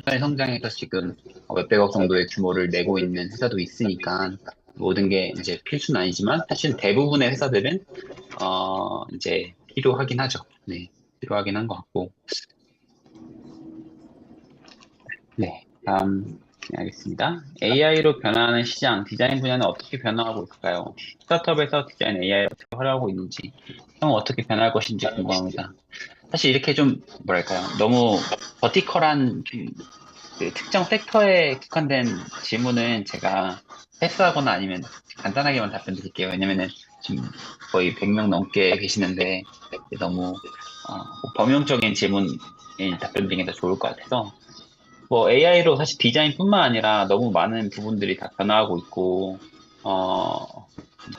천천히 성장해서 지금 몇백억 정도의 규모를 내고 있는 회사도 있으니까 모든 게 이제 필수는 아니지만 사실 대부분의 회사들은 이제 필요하긴 하죠. 네, 필요하긴 한 것 같고. 네, 다음 네, 알겠습니다. AI로 변화하는 시장, 디자인 분야는 어떻게 변화하고 있을까요? 스타트업에서 디자인 AI가 어떻게 활용하고 있는지, 향후 어떻게 변할 것인지 궁금합니다. 사실 이렇게 좀, 뭐랄까요. 너무 버티컬한 그 특정 섹터에 국한된 질문은 제가 패스하거나 아니면 간단하게만 답변 드릴게요. 왜냐면은 지금 거의 100명 넘게 계시는데 너무 범용적인 질문 답변 드리는 게 더 좋을 것 같아서 뭐 AI로 사실 디자인뿐만 아니라 너무 많은 부분들이 다 변화하고 있고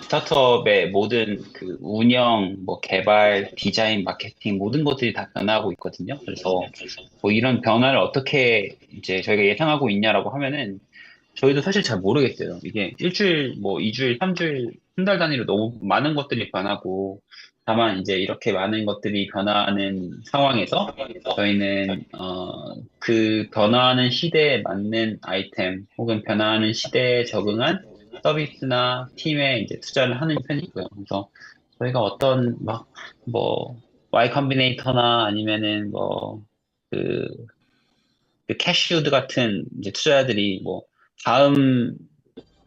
스타트업의 모든 그 운영, 뭐 개발, 디자인, 마케팅 모든 것들이 다 변화하고 있거든요. 그래서 뭐 이런 변화를 어떻게 이제 저희가 예상하고 있냐라고 하면은 저희도 사실 잘 모르겠어요. 이게 일주일, 뭐 이주일, 삼주일, 한 달 단위로 너무 많은 것들이 변하고 다만 이제 이렇게 많은 것들이 변화하는 상황에서 저희는 그 변화하는 시대에 맞는 아이템 혹은 변화하는 시대에 적응한 서비스나 팀에 이제 투자를 하는 편이고요. 그래서 저희가 어떤 막 뭐 Y 컴비네이터나 아니면은 그, 그 캐시우드 같은 이제 투자자들이 뭐 다음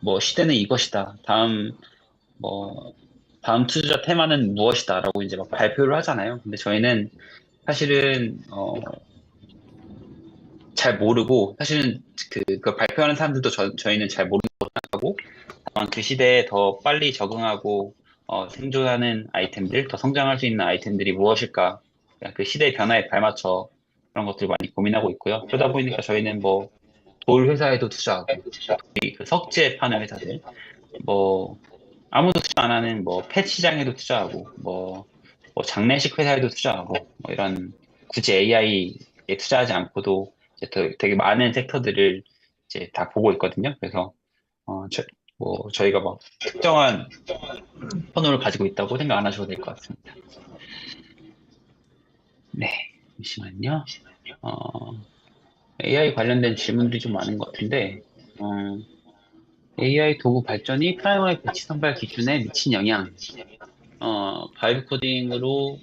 뭐 시대는 이것이다. 뭐 다음 투자 테마는 무엇이다라고 이제 막 발표를 하잖아요. 근데 저희는 사실은 잘 모르고 사실은 그 발표하는 사람들도 저희는 잘 모르고 다만 그 시대에 더 빨리 적응하고 생존하는 아이템들, 더 성장할 수 있는 아이템들이 무엇일까? 그냥 그 시대의 변화에 발맞춰 그런 것들 많이 고민하고 있고요. 그러다 보니까 저희는 뭐 돌 회사에도 투자하고 그 석재 파는 회사들, 뭐 아무도 투자 안 하는 뭐 펫 시장에도 투자하고 뭐 장례식 회사에도 투자하고 뭐 이런 굳이 AI에 투자하지 않고도 이제 되게 많은 섹터들을 이제 다 보고 있거든요. 그래서 뭐 저희가 뭐 특정한 선호를 가지고 있다고 생각 안 하셔도 될 것 같습니다. 네, 잠시만요. AI 관련된 질문들이 좀 많은 것 같은데 AI 도구 발전이 프라이머리 배치 선발 기준에 미친 영향. 바이브 코딩으로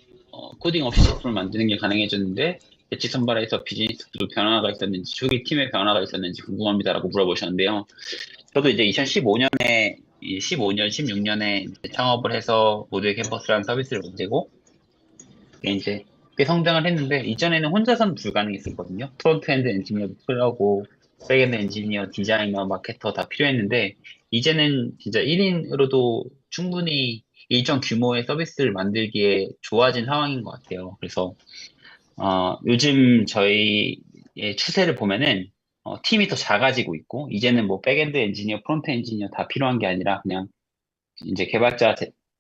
코딩 없이 제품을 만드는 게 가능해졌는데 배치 선발에서 비즈니스 구조 변화가 있었는지 초기 팀의 변화가 있었는지 궁금합니다라고 물어보셨는데요. 저도 이제 2015년에 15년, 16년에 창업을 해서 모두의 캠퍼스라는 서비스를 만들고 그게 이제 꽤 성장을 했는데 이전에는 혼자서는 불가능했었거든요. 프론트엔드 엔지니어도 필요하고 백엔드 엔지니어, 디자이너, 마케터 다 필요했는데 이제는 진짜 1인으로도 충분히 일정 규모의 서비스를 만들기에 좋아진 상황인 것 같아요. 그래서 요즘 저희의 추세를 보면은 팀이 더 작아지고 있고 이제는 뭐 백엔드 엔지니어, 프론트 엔지니어 다 필요한 게 아니라 그냥 이제 개발자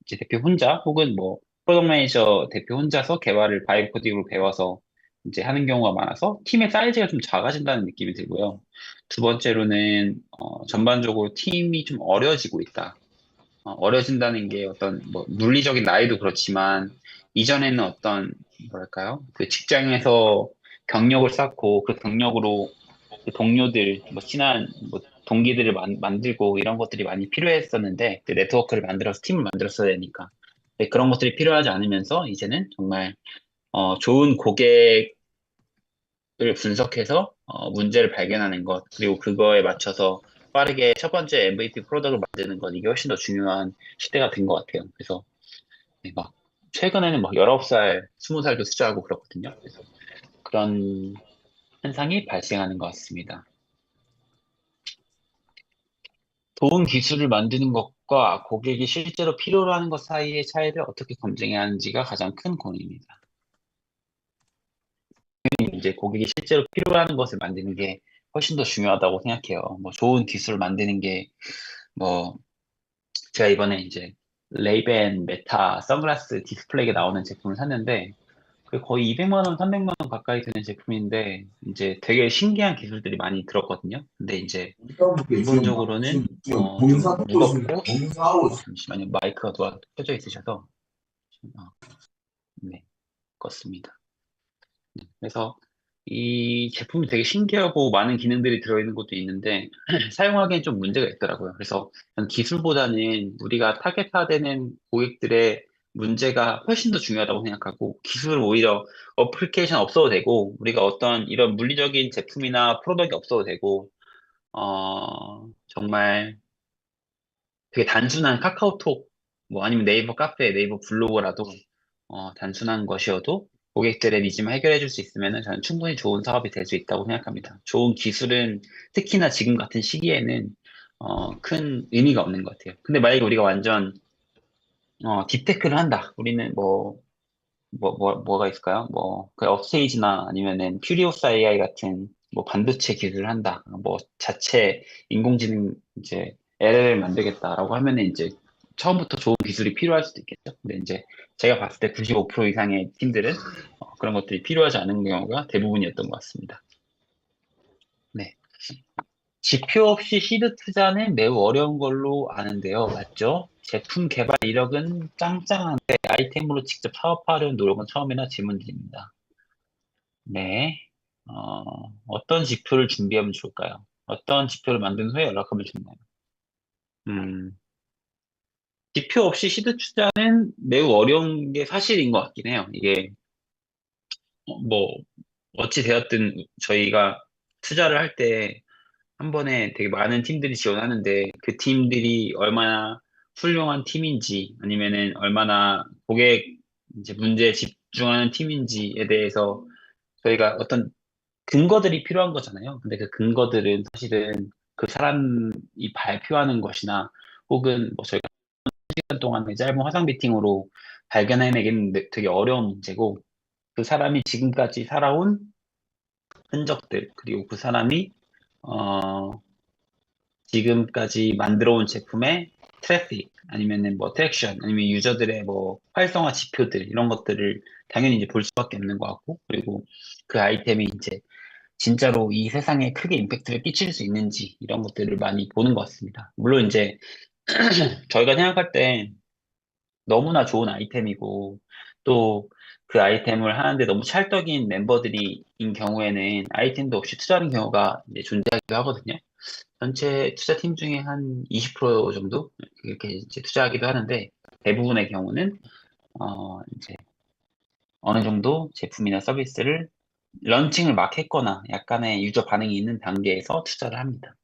이제 대표 혼자 혹은 뭐 프로덕트 매니저 대표 혼자서 개발을 바이브 코딩으로 배워서 이제 하는 경우가 많아서 팀의 사이즈가 좀 작아진다는 느낌이 들고요. 두 번째로는 전반적으로 팀이 좀 어려지고 있다. 어려진다는 게 어떤 뭐 물리적인 나이도 그렇지만 이전에는 어떤 뭐랄까요? 그 직장에서 경력을 쌓고 그 경력으로 그 동료들, 뭐 친한 뭐 동기들을 만들고 이런 것들이 많이 필요했었는데 그 네트워크를 만들어서 팀을 만들었어야 되니까 근데 그런 것들이 필요하지 않으면서 이제는 정말 좋은 고객을 분석해서 문제를 발견하는 것 그리고 그거에 맞춰서 빠르게 첫 번째 MVP 프로덕트를 만드는 것 이게 훨씬 더 중요한 시대가 된 것 같아요. 그래서 네, 막 최근에는 막 19살, 20살도 투자하고 그렇거든요. 그래서 그런 현상이 발생하는 것 같습니다. 좋은 기술을 만드는 것과 고객이 실제로 필요로 하는 것 사이의 차이를 어떻게 검증해야 하는지가 가장 큰 고민입니다. 이제 고객이 실제로 필요로 하는 것을 만드는 게 훨씬 더 중요하다고 생각해요. 뭐 좋은 기술을 만드는 게 뭐 제가 이번에 이제 레이벤 메타 선글라스 디스플레이가 나오는 제품을 샀는데 그게 거의 200만 원, 300만 원 가까이 되는 제품인데 이제 되게 신기한 기술들이 많이 들었거든요. 근데 이제 일단부터 기본적으로는 좀 공사 듣고 있습니다. 무겁고 공사하고 있습니다. 잠시만요. 마이크가 켜져 있으셔서 네, 껐습니다. 그래서 이 제품이 되게 신기하고 많은 기능들이 들어있는 것도 있는데 사용하기엔 좀 문제가 있더라고요. 그래서 전 기술보다는 우리가 타겟화되는 고객들의 문제가 훨씬 더 중요하다고 생각하고 기술은 오히려 어플리케이션 없어도 되고 우리가 어떤 이런 물리적인 제품이나 프로덕트 없어도 되고 정말 되게 단순한 카카오톡, 뭐 아니면 네이버 카페, 네이버 블로그라도 단순한 것이어도 고객들의 니즈만 해결해 줄 수 있으면 저는 충분히 좋은 사업이 될 수 있다고 생각합니다. 좋은 기술은 특히나 지금 같은 시기에는 큰 의미가 없는 것 같아요. 근데 만약에 우리가 완전 딥테크를 한다. 우리는 뭐가 있을까요? 그 업스테이지나 아니면은 퓨리오사 AI 같은 뭐 반도체 기술을 한다. 뭐 자체 인공지능 이제 LL을 만들겠다라고 하면은 이제 처음부터 좋은 기술이 필요할 수도 있겠죠. 근데 이제 제가 봤을 때 95% 이상의 팀들은 그런 것들이 필요하지 않은 경우가 대부분이었던 것 같습니다. 네. 지표 없이 시드 투자는 매우 어려운 걸로 아는데요. 맞죠? 제품 개발 이력은 짱짱한데 아이템으로 직접 사업하려는 노력은 처음이나 질문드립니다. 네. 어떤 지표를 준비하면 좋을까요? 어떤 지표를 만든 후에 연락하면 좋나요? 음, 지표 없이 시드 투자는 매우 어려운 게 사실인 것 같긴 해요. 이게, 뭐, 어찌 되었든 저희가 투자를 할 때 한 번에 되게 많은 팀들이 지원하는데 그 팀들이 얼마나 훌륭한 팀인지 아니면은 얼마나 고객 이제 문제에 집중하는 팀인지에 대해서 저희가 어떤 근거들이 필요한 거잖아요. 근데 그 근거들은 사실은 그 사람이 발표하는 것이나 혹은 뭐 저희가 시간 동안의 짧은 화상 미팅으로 발견해내기는 되게 어려운 문제고 그 사람이 지금까지 살아온 흔적들 그리고 그 사람이 어, 지금까지 만들어 온 제품의 트래픽 아니면은 뭐 트랙션 아니면 유저들의 뭐 활성화 지표들 이런 것들을 당연히 이제 볼 수밖에 없는 것 같고 그리고 그 아이템이 이제 진짜로 이 세상에 크게 임팩트를 끼칠 수 있는지 이런 것들을 많이 보는 것 같습니다. 물론 이제 저희가 생각할 때 너무나 좋은 아이템이고 또 그 아이템을 하는데 너무 찰떡인 멤버들이인 경우에는 아이템도 없이 투자하는 경우가 이제 존재하기도 하거든요. 전체 투자팀 중에 한 20% 정도 이렇게 이제 투자하기도 하는데 대부분의 경우는 이제 어느 정도 제품이나 서비스를 런칭을 막 했거나 약간의 유저 반응이 있는 단계에서 투자를 합니다.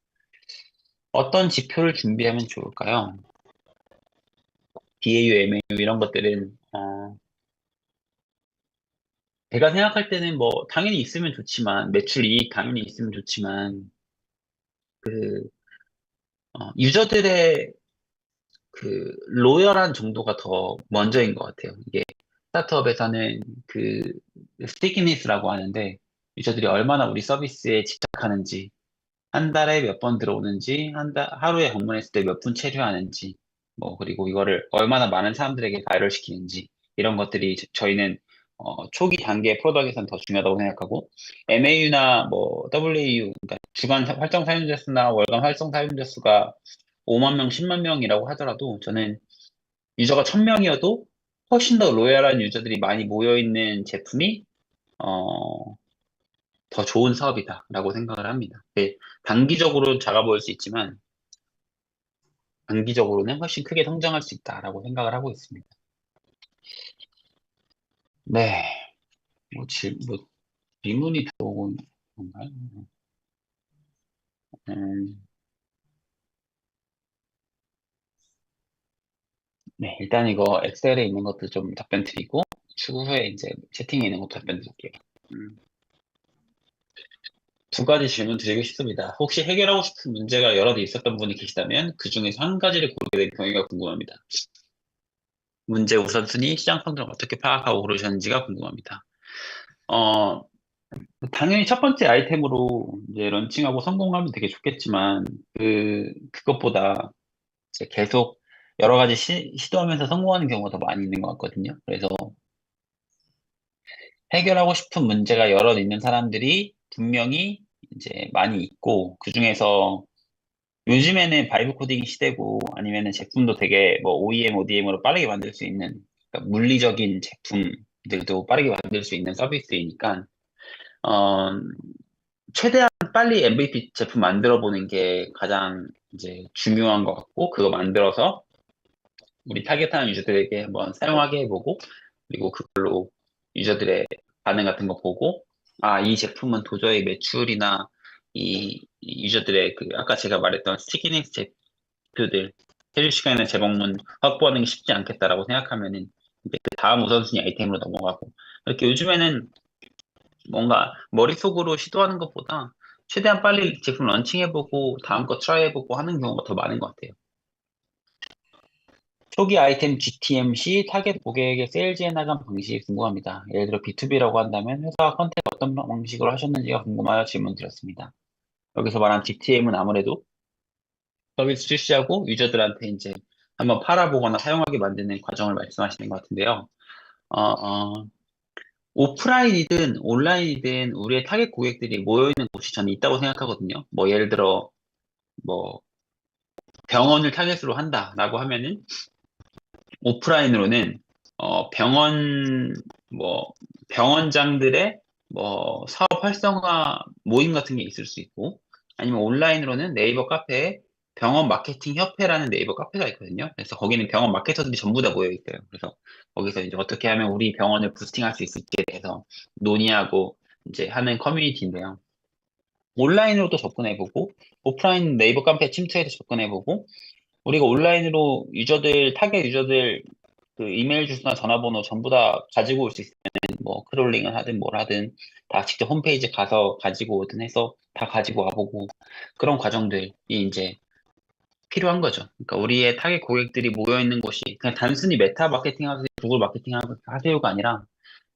어떤 지표를 준비하면 좋을까요? DAU, MAU 이런 것들은 제가 생각할 때는 뭐 당연히 있으면 좋지만 매출 이익 당연히 있으면 좋지만 그 유저들의 그 로열한 정도가 더 먼저인 것 같아요. 이게 스타트업에서는 그 스티키니스라고 하는데 유저들이 얼마나 우리 서비스에 집착하는지 한 달에 몇 번 들어오는지, 하루에 방문했을 때 몇 분 체류하는지, 뭐, 그리고 이거를 얼마나 많은 사람들에게 바이럴 시키는지, 이런 것들이 저희는, 초기 단계 프로덕트에서는 더 중요하다고 생각하고, MAU나 뭐, WAU, 그러니까 주간 활성 사용자 수나 월간 활성 사용자 수가 5만 명, 10만 명이라고 하더라도, 저는 유저가 1000명이어도 훨씬 더 로열한 유저들이 많이 모여있는 제품이, 어, 더 좋은 사업이다라고 생각을 합니다. 네, 단기적으로 작아 보일 수 있지만 단기적으로는 훨씬 크게 성장할 수 있다라고 생각을 하고 있습니다. 네, 뭐 질문이 들어온 건가요? 음, 네, 일단 이거 엑셀에 있는 것도 좀 답변 드리고 추후에 이제 채팅에 있는 것도 답변 드릴게요. 음, 두 가지 질문 드리고 싶습니다. 혹시 해결하고 싶은 문제가 여러 개 있었던 분이 계시다면 그 중에서 한 가지를 고르게 된 경위가 궁금합니다. 문제 우선순위, 시장 성적을 어떻게 파악하고 고르셨는지가 궁금합니다. 어, 당연히 첫 번째 아이템으로 이제 런칭하고 성공하면 되게 좋겠지만, 그것보다 이제 계속 여러 가지 시도하면서 성공하는 경우가 더 많이 있는 것 같거든요. 그래서 해결하고 싶은 문제가 여러 있는 사람들이 분명히 이제 많이 있고, 그중에서 요즘에는 바이브 코딩 시대고 아니면은 제품도 되게 뭐 OEM, ODM으로 빠르게 만들 수 있는, 그러니까 물리적인 제품들도 빠르게 만들 수 있는 서비스이니까, 어, 최대한 빨리 MVP 제품 만들어 보는 게 가장 이제 중요한 것 같고, 그거 만들어서 우리 타겟하는 유저들에게 한번 사용하게 해보고, 그리고 그걸로 유저들의 반응 같은 거 보고, 아, 이 제품은 도저히 매출이나 이 유저들의 그, 아까 제가 말했던 스티키니스 제품들, 해줄 시간이나 재방문 확보하는 게 쉽지 않겠다라고 생각하면은, 이제 그 다음 우선순위 아이템으로 넘어가고, 이렇게 요즘에는 뭔가 머릿속으로 시도하는 것보다 최대한 빨리 제품 런칭해보고, 다음 거 트라이해보고 하는 경우가 더 많은 것 같아요. 초기 아이템 GTM 시 타겟 고객에게 세일즈해 나간 방식이 궁금합니다. 예를 들어 B2B라고 한다면 회사와 컨택 어떤 방식으로 하셨는지가 궁금하여 질문 드렸습니다. 여기서 말한 GTM은 아무래도 서비스 출시하고 유저들한테 이제 한번 팔아보거나 사용하게 만드는 과정을 말씀하시는 것 같은데요. 어, 오프라인이든 온라인이든 우리의 타겟 고객들이 모여있는 곳이 저는 있다고 생각하거든요. 뭐 예를 들어 뭐 병원을 타겟으로 한다라고 하면은 오프라인으로는 병원 뭐 병원장들의 뭐 사업 활성화 모임 같은 게 있을 수 있고 아니면 온라인으로는 네이버 카페에 병원 마케팅 협회라는 네이버 카페가 있거든요. 그래서 거기는 병원 마케터들이 전부 다 모여 있어요. 그래서 거기서 이제 어떻게 하면 우리 병원을 부스팅할 수 있을지에 대해서 논의하고 이제 하는 커뮤니티인데요. 온라인으로도 접근해보고 오프라인 네이버 카페 침투해서 접근해보고 우리가 온라인으로 유저들 타겟 유저들 그 이메일 주소나 전화번호 전부 다 가지고 올 수 있으면 뭐 크롤링을 하든 뭘 하든 다 직접 홈페이지 가서 가지고 오든 해서 다 가지고 와보고 그런 과정들이 이제 필요한 거죠. 그러니까 우리의 타겟 고객들이 모여 있는 곳이 그냥 단순히 메타 마케팅 하세요, 구글 마케팅 하세요가 아니라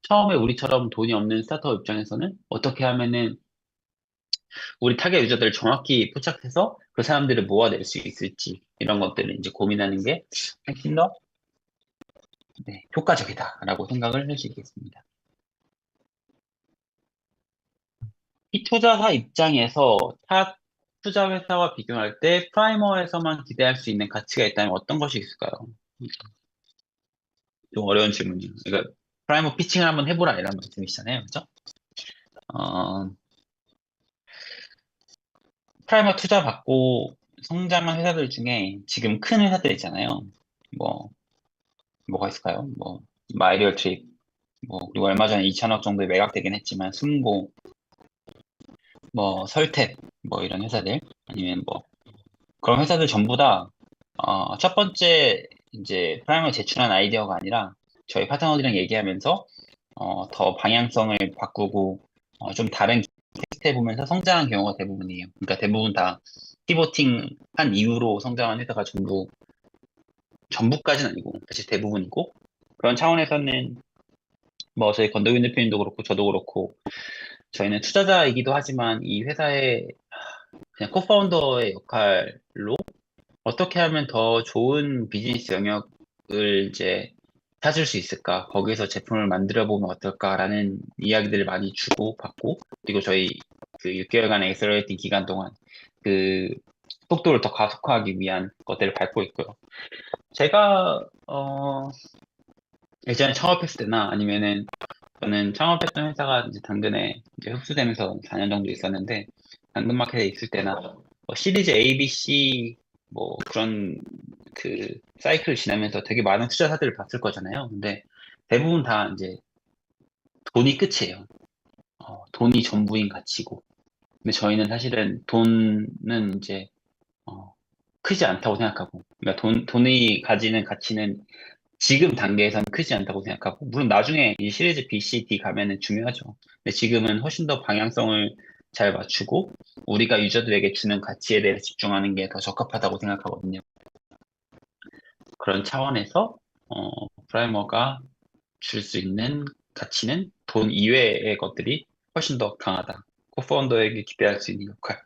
처음에 우리처럼 돈이 없는 스타트업 입장에서는 어떻게 하면은 우리 타겟 유저들을 정확히 포착해서 그 사람들을 모아낼 수 있을지 이런 것들을 이제 고민하는 게 훨씬 더 네, 효과적이다라고 생각을 할 수 있겠습니다. 이 투자사 입장에서 타 투자 회사와 비교할 때 프라이머에서만 기대할 수 있는 가치가 있다면 어떤 것이 있을까요? 좀 어려운 질문이에요. 그러니까 프라이머 피칭을 한번 해보라 이런 말씀이시잖아요, 그죠? 어, 프라이머 투자 받고 성장한 회사들 중에 지금 큰 회사들 있잖아요. 뭐 뭐가 있을까요? 뭐 마이리얼 트립, 뭐 그리고 얼마 전에 2천억 정도에 매각되긴 했지만 순고, 뭐 설택, 뭐 이런 회사들 아니면 뭐 그런 회사들 전부 다, 첫 번째, 이제, 프라임을 제출한 아이디어가 아니라, 저희 파트너들이랑 얘기하면서, 더 방향성을 바꾸고, 좀 다른 테스트 해보면서 성장한 경우가 대부분이에요. 그러니까 대부분 다 피보팅 한 이후로 성장한 회사가 전부까지는 아니고, 사실 대부분이고, 그런 차원에서는, 뭐, 저희 건덕윤 대표님도 그렇고, 저도 그렇고, 저희는 투자자이기도 하지만, 이 회사의 그냥 코파운더의 역할로 어떻게 하면 더 좋은 비즈니스 영역을 이제 찾을 수 있을까? 거기서 제품을 만들어 보면 어떨까라는 이야기들을 많이 주고 받고, 그리고 저희 그 6개월간의 엑셀러레이팅 기간 동안 그 속도를 더 가속화하기 위한 것들을 밟고 있고요. 제가 예전에 창업했을 때나 아니면은 저는 창업했던 회사가 이제 당근에 이제 흡수되면서 4년 정도 있었는데 당근마켓에 있을 때나 뭐 시리즈 A, B, C 뭐 그런 그 사이클을 지나면서 되게 많은 투자사들을 봤을 거잖아요. 근데 대부분 다 이제 돈이 끝이에요. 돈이 전부인 가치고. 근데 저희는 사실은 돈은 이제 크지 않다고 생각하고, 그러니까 돈이 가지는 가치는 지금 단계에서는 크지 않다고 생각하고, 물론 나중에 이 시리즈 B, C, D 가면은 중요하죠. 근데 지금은 훨씬 더 방향성을 잘 맞추고, 우리가 유저들에게 주는 가치에 대해 집중하는 게 더 적합하다고 생각하거든요. 그런 차원에서, 프라이머가 줄 수 있는 가치는 돈 이외의 것들이 훨씬 더 강하다. 코파운더에게 기대할 수 있는 역할.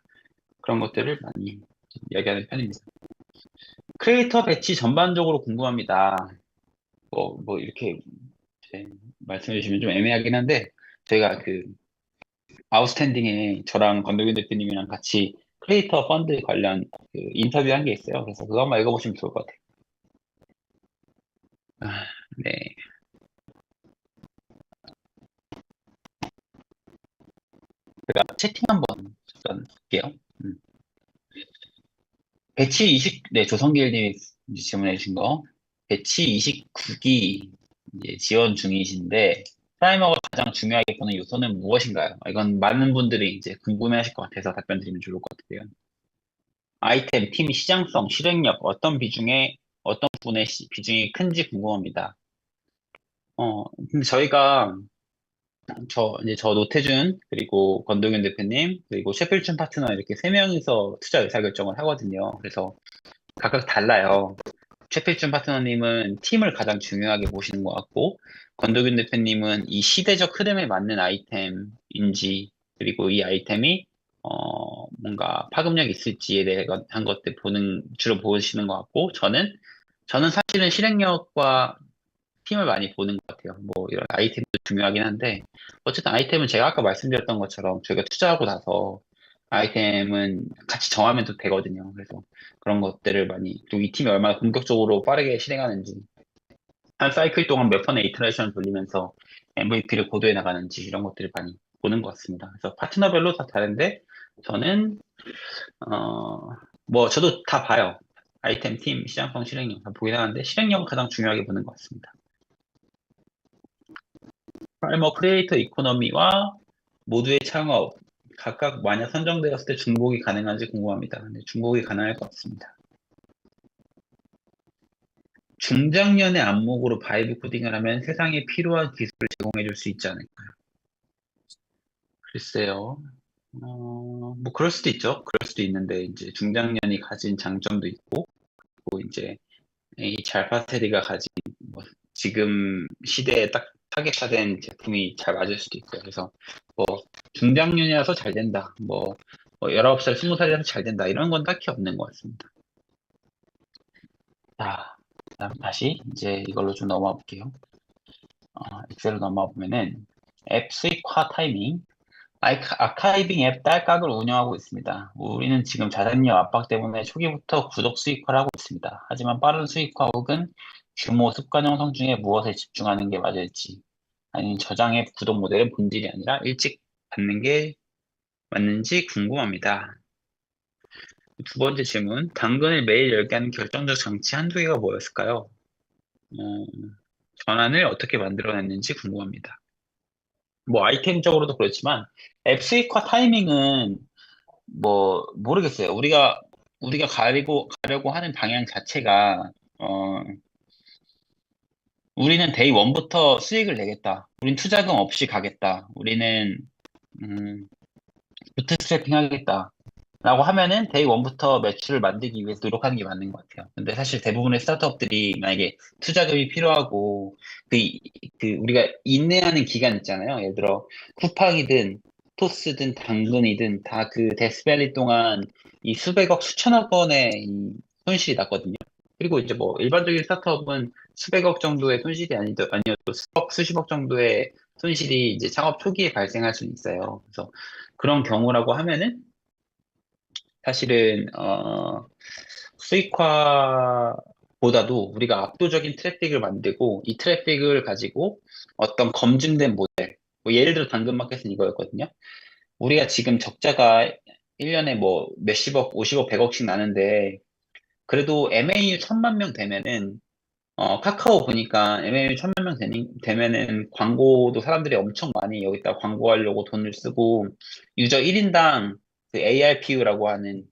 그런 것들을 많이 이야기하는 편입니다. 크리에이터 배치 전반적으로 궁금합니다. 뭐, 이렇게 이제 말씀해 주시면 좀 애매하긴 한데, 저희가 그 아웃스탠딩에 저랑 건덕윤 대표님이랑 같이 크리에이터 펀드 관련 그 인터뷰 한 게 있어요. 그래서 그거 한번 읽어보시면 좋을 것 같아요. 아, 네. 제가 채팅 한번 잠깐 볼게요. 배치 20, 조성길님이 질문해 주신 거. 배치 29기 이제 지원 중이신데, 타이머가 가장 중요하게 보는 요소는 무엇인가요? 이건 많은 분들이 이제 궁금해 하실 것 같아서 답변 드리면 좋을 것 같아요. 아이템, 팀 시장성, 실행력, 어떤 비중에, 어떤 분의 비중이 큰지 궁금합니다. 근데 저희가, 이제 저 노태준, 그리고 권동윤 대표님, 그리고 최필춘 파트너 이렇게 세 명이서 투자 의사결정을 하거든요. 그래서 각각 달라요. 최필준 파트너님은 팀을 가장 중요하게 보시는 것 같고, 권도균 대표님은 이 시대적 흐름에 맞는 아이템인지, 그리고 이 아이템이, 뭔가 파급력이 있을지에 대한 것들 주로 보시는 것 같고, 저는 사실은 실행력과 팀을 많이 보는 것 같아요. 뭐, 이런 아이템도 중요하긴 한데, 어쨌든 아이템은 제가 아까 말씀드렸던 것처럼 저희가 투자하고 나서 아이템은 같이 정하면 또 되거든요. 그래서 그런 것들을 많이, 그리고 이 팀이 얼마나 공격적으로 빠르게 실행하는지, 한 사이클 동안 몇 번의 이터레이션을 돌리면서 MVP를 고도해 나가는지 이런 것들을 많이 보는 것 같습니다. 그래서 파트너별로 다 다른데, 저는, 어, 뭐, 저도 다 봐요. 아이템, 팀, 시장성, 실행력 다 보긴 하는데, 실행력은 가장 중요하게 보는 것 같습니다. 뭐 크리에이터 이코노미와 모두의 창업 각각 만약 선정되었을 때 중복이 가능한지 궁금합니다. 근데 중복이 가능할 것 같습니다. 중장년의 안목으로 바이브 코딩을 하면 세상에 필요한 기술을 제공해 줄 수 있지 않을까요? 글쎄요. 뭐 그럴 수도 있죠. 그럴 수도 있는데 이제 중장년이 가진 장점도 있고 또 이제 이 잘파스테리가 가진 뭐 지금 시대에 딱 타겟화된 제품이 잘 맞을 수도 있고요. 그래서 뭐 중장년이라서 잘 된다. 뭐 19살, 20살이라서 잘 된다. 이런 건 딱히 없는 것 같습니다. 자, 그다음 다시 이제 이걸로 좀 넘어가 볼게요. 엑셀로 넘어가 보면은 앱 수익화 타이밍, 아카이빙 앱 딸깍을 운영하고 있습니다. 우리는 지금 자산력 압박 때문에 초기부터 구독 수익화를 하고 있습니다. 하지만 빠른 수익화 혹은 규모 습관 형성 중에 무엇에 집중하는 게 맞을지, 아니면 저장 앱 구독 모델은 본질이 아니라 일찍 받는 게 맞는지 궁금합니다. 두 번째 질문, 당근을 매일 열게 하는 결정적 장치 한두 개가 뭐였을까요? 어, 전환을 어떻게 만들어냈는지 궁금합니다. 뭐 아이템적으로도 그렇지만 앱 수익화 타이밍은 뭐 모르겠어요. 우리가 가려고 하는 방향 자체가 어 우리는 데이 원부터 수익을 내겠다. 우린 투자금 없이 가겠다. 우리는 음, 부트스트래핑 하겠다. 라고 하면은 데이 원부터 매출을 만들기 위해서 노력하는 게 맞는 것 같아요. 근데 사실 대부분의 스타트업들이 만약에 투자금이 필요하고 그, 그 우리가 인내하는 기간 있잖아요. 예를 들어 쿠팡이든 토스든 당근이든 다 그 데스밸리 동안 이 수백억 수천억 원의 이 손실이 났거든요. 그리고 이제 뭐 일반적인 스타트업은 수백억 정도의 손실이 아니어도 수억 수십억 정도의 손실이 이제 창업 초기에 발생할 수는 있어요. 그래서 그런 경우라고 하면은 사실은 수익화보다도 우리가 압도적인 트래픽을 만들고 이 트래픽을 가지고 어떤 검증된 모델, 뭐 예를 들어 당근마켓은 이거였거든요. 우리가 지금 적자가 1년에 뭐 몇십억, 50억, 100억씩 나는데 그래도 MAU 1000만 명 되면은 카카오 보니까 MAU 1000만 명 되면은 광고도 사람들이 엄청 많이 여기다 광고하려고 돈을 쓰고 유저 1인당 그 ARPU라고 하는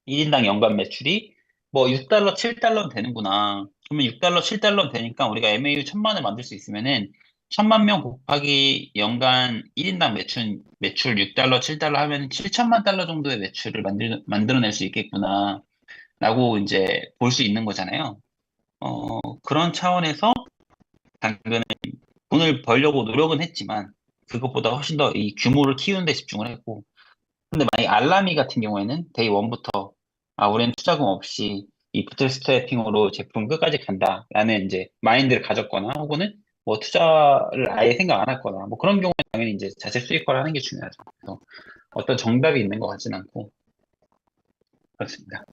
1인당 연간 매출이 뭐 6달러, 7달러 되는구나. 그러면 6달러, 7달러 되니까 우리가 MAU 1000만을 만들 수 있으면은 1000만 명 곱하기 연간 1인당 매출 6달러, 7달러 하면 7천만 달러 정도의 매출을 만들어낼 수 있겠구나. 라고 이제 볼 수 있는 거잖아요. 그런 차원에서 당근은 돈을 벌려고 노력은 했지만 그것보다 훨씬 더 이 규모를 키우는 데 집중을 했고 근데 만약에 알라미 같은 경우에는 데이 원부터 우리는 투자금 없이 이 부트스트래핑으로 제품 끝까지 간다라는 이제 마인드를 가졌거나 혹은 뭐 투자를 아예 생각 안 했거나 뭐 그런 경우에 당연히 이제 자체 수익화를 하는 게 중요하죠. 그래서 어떤 정답이 있는 것 같진 않고 그렇습니다.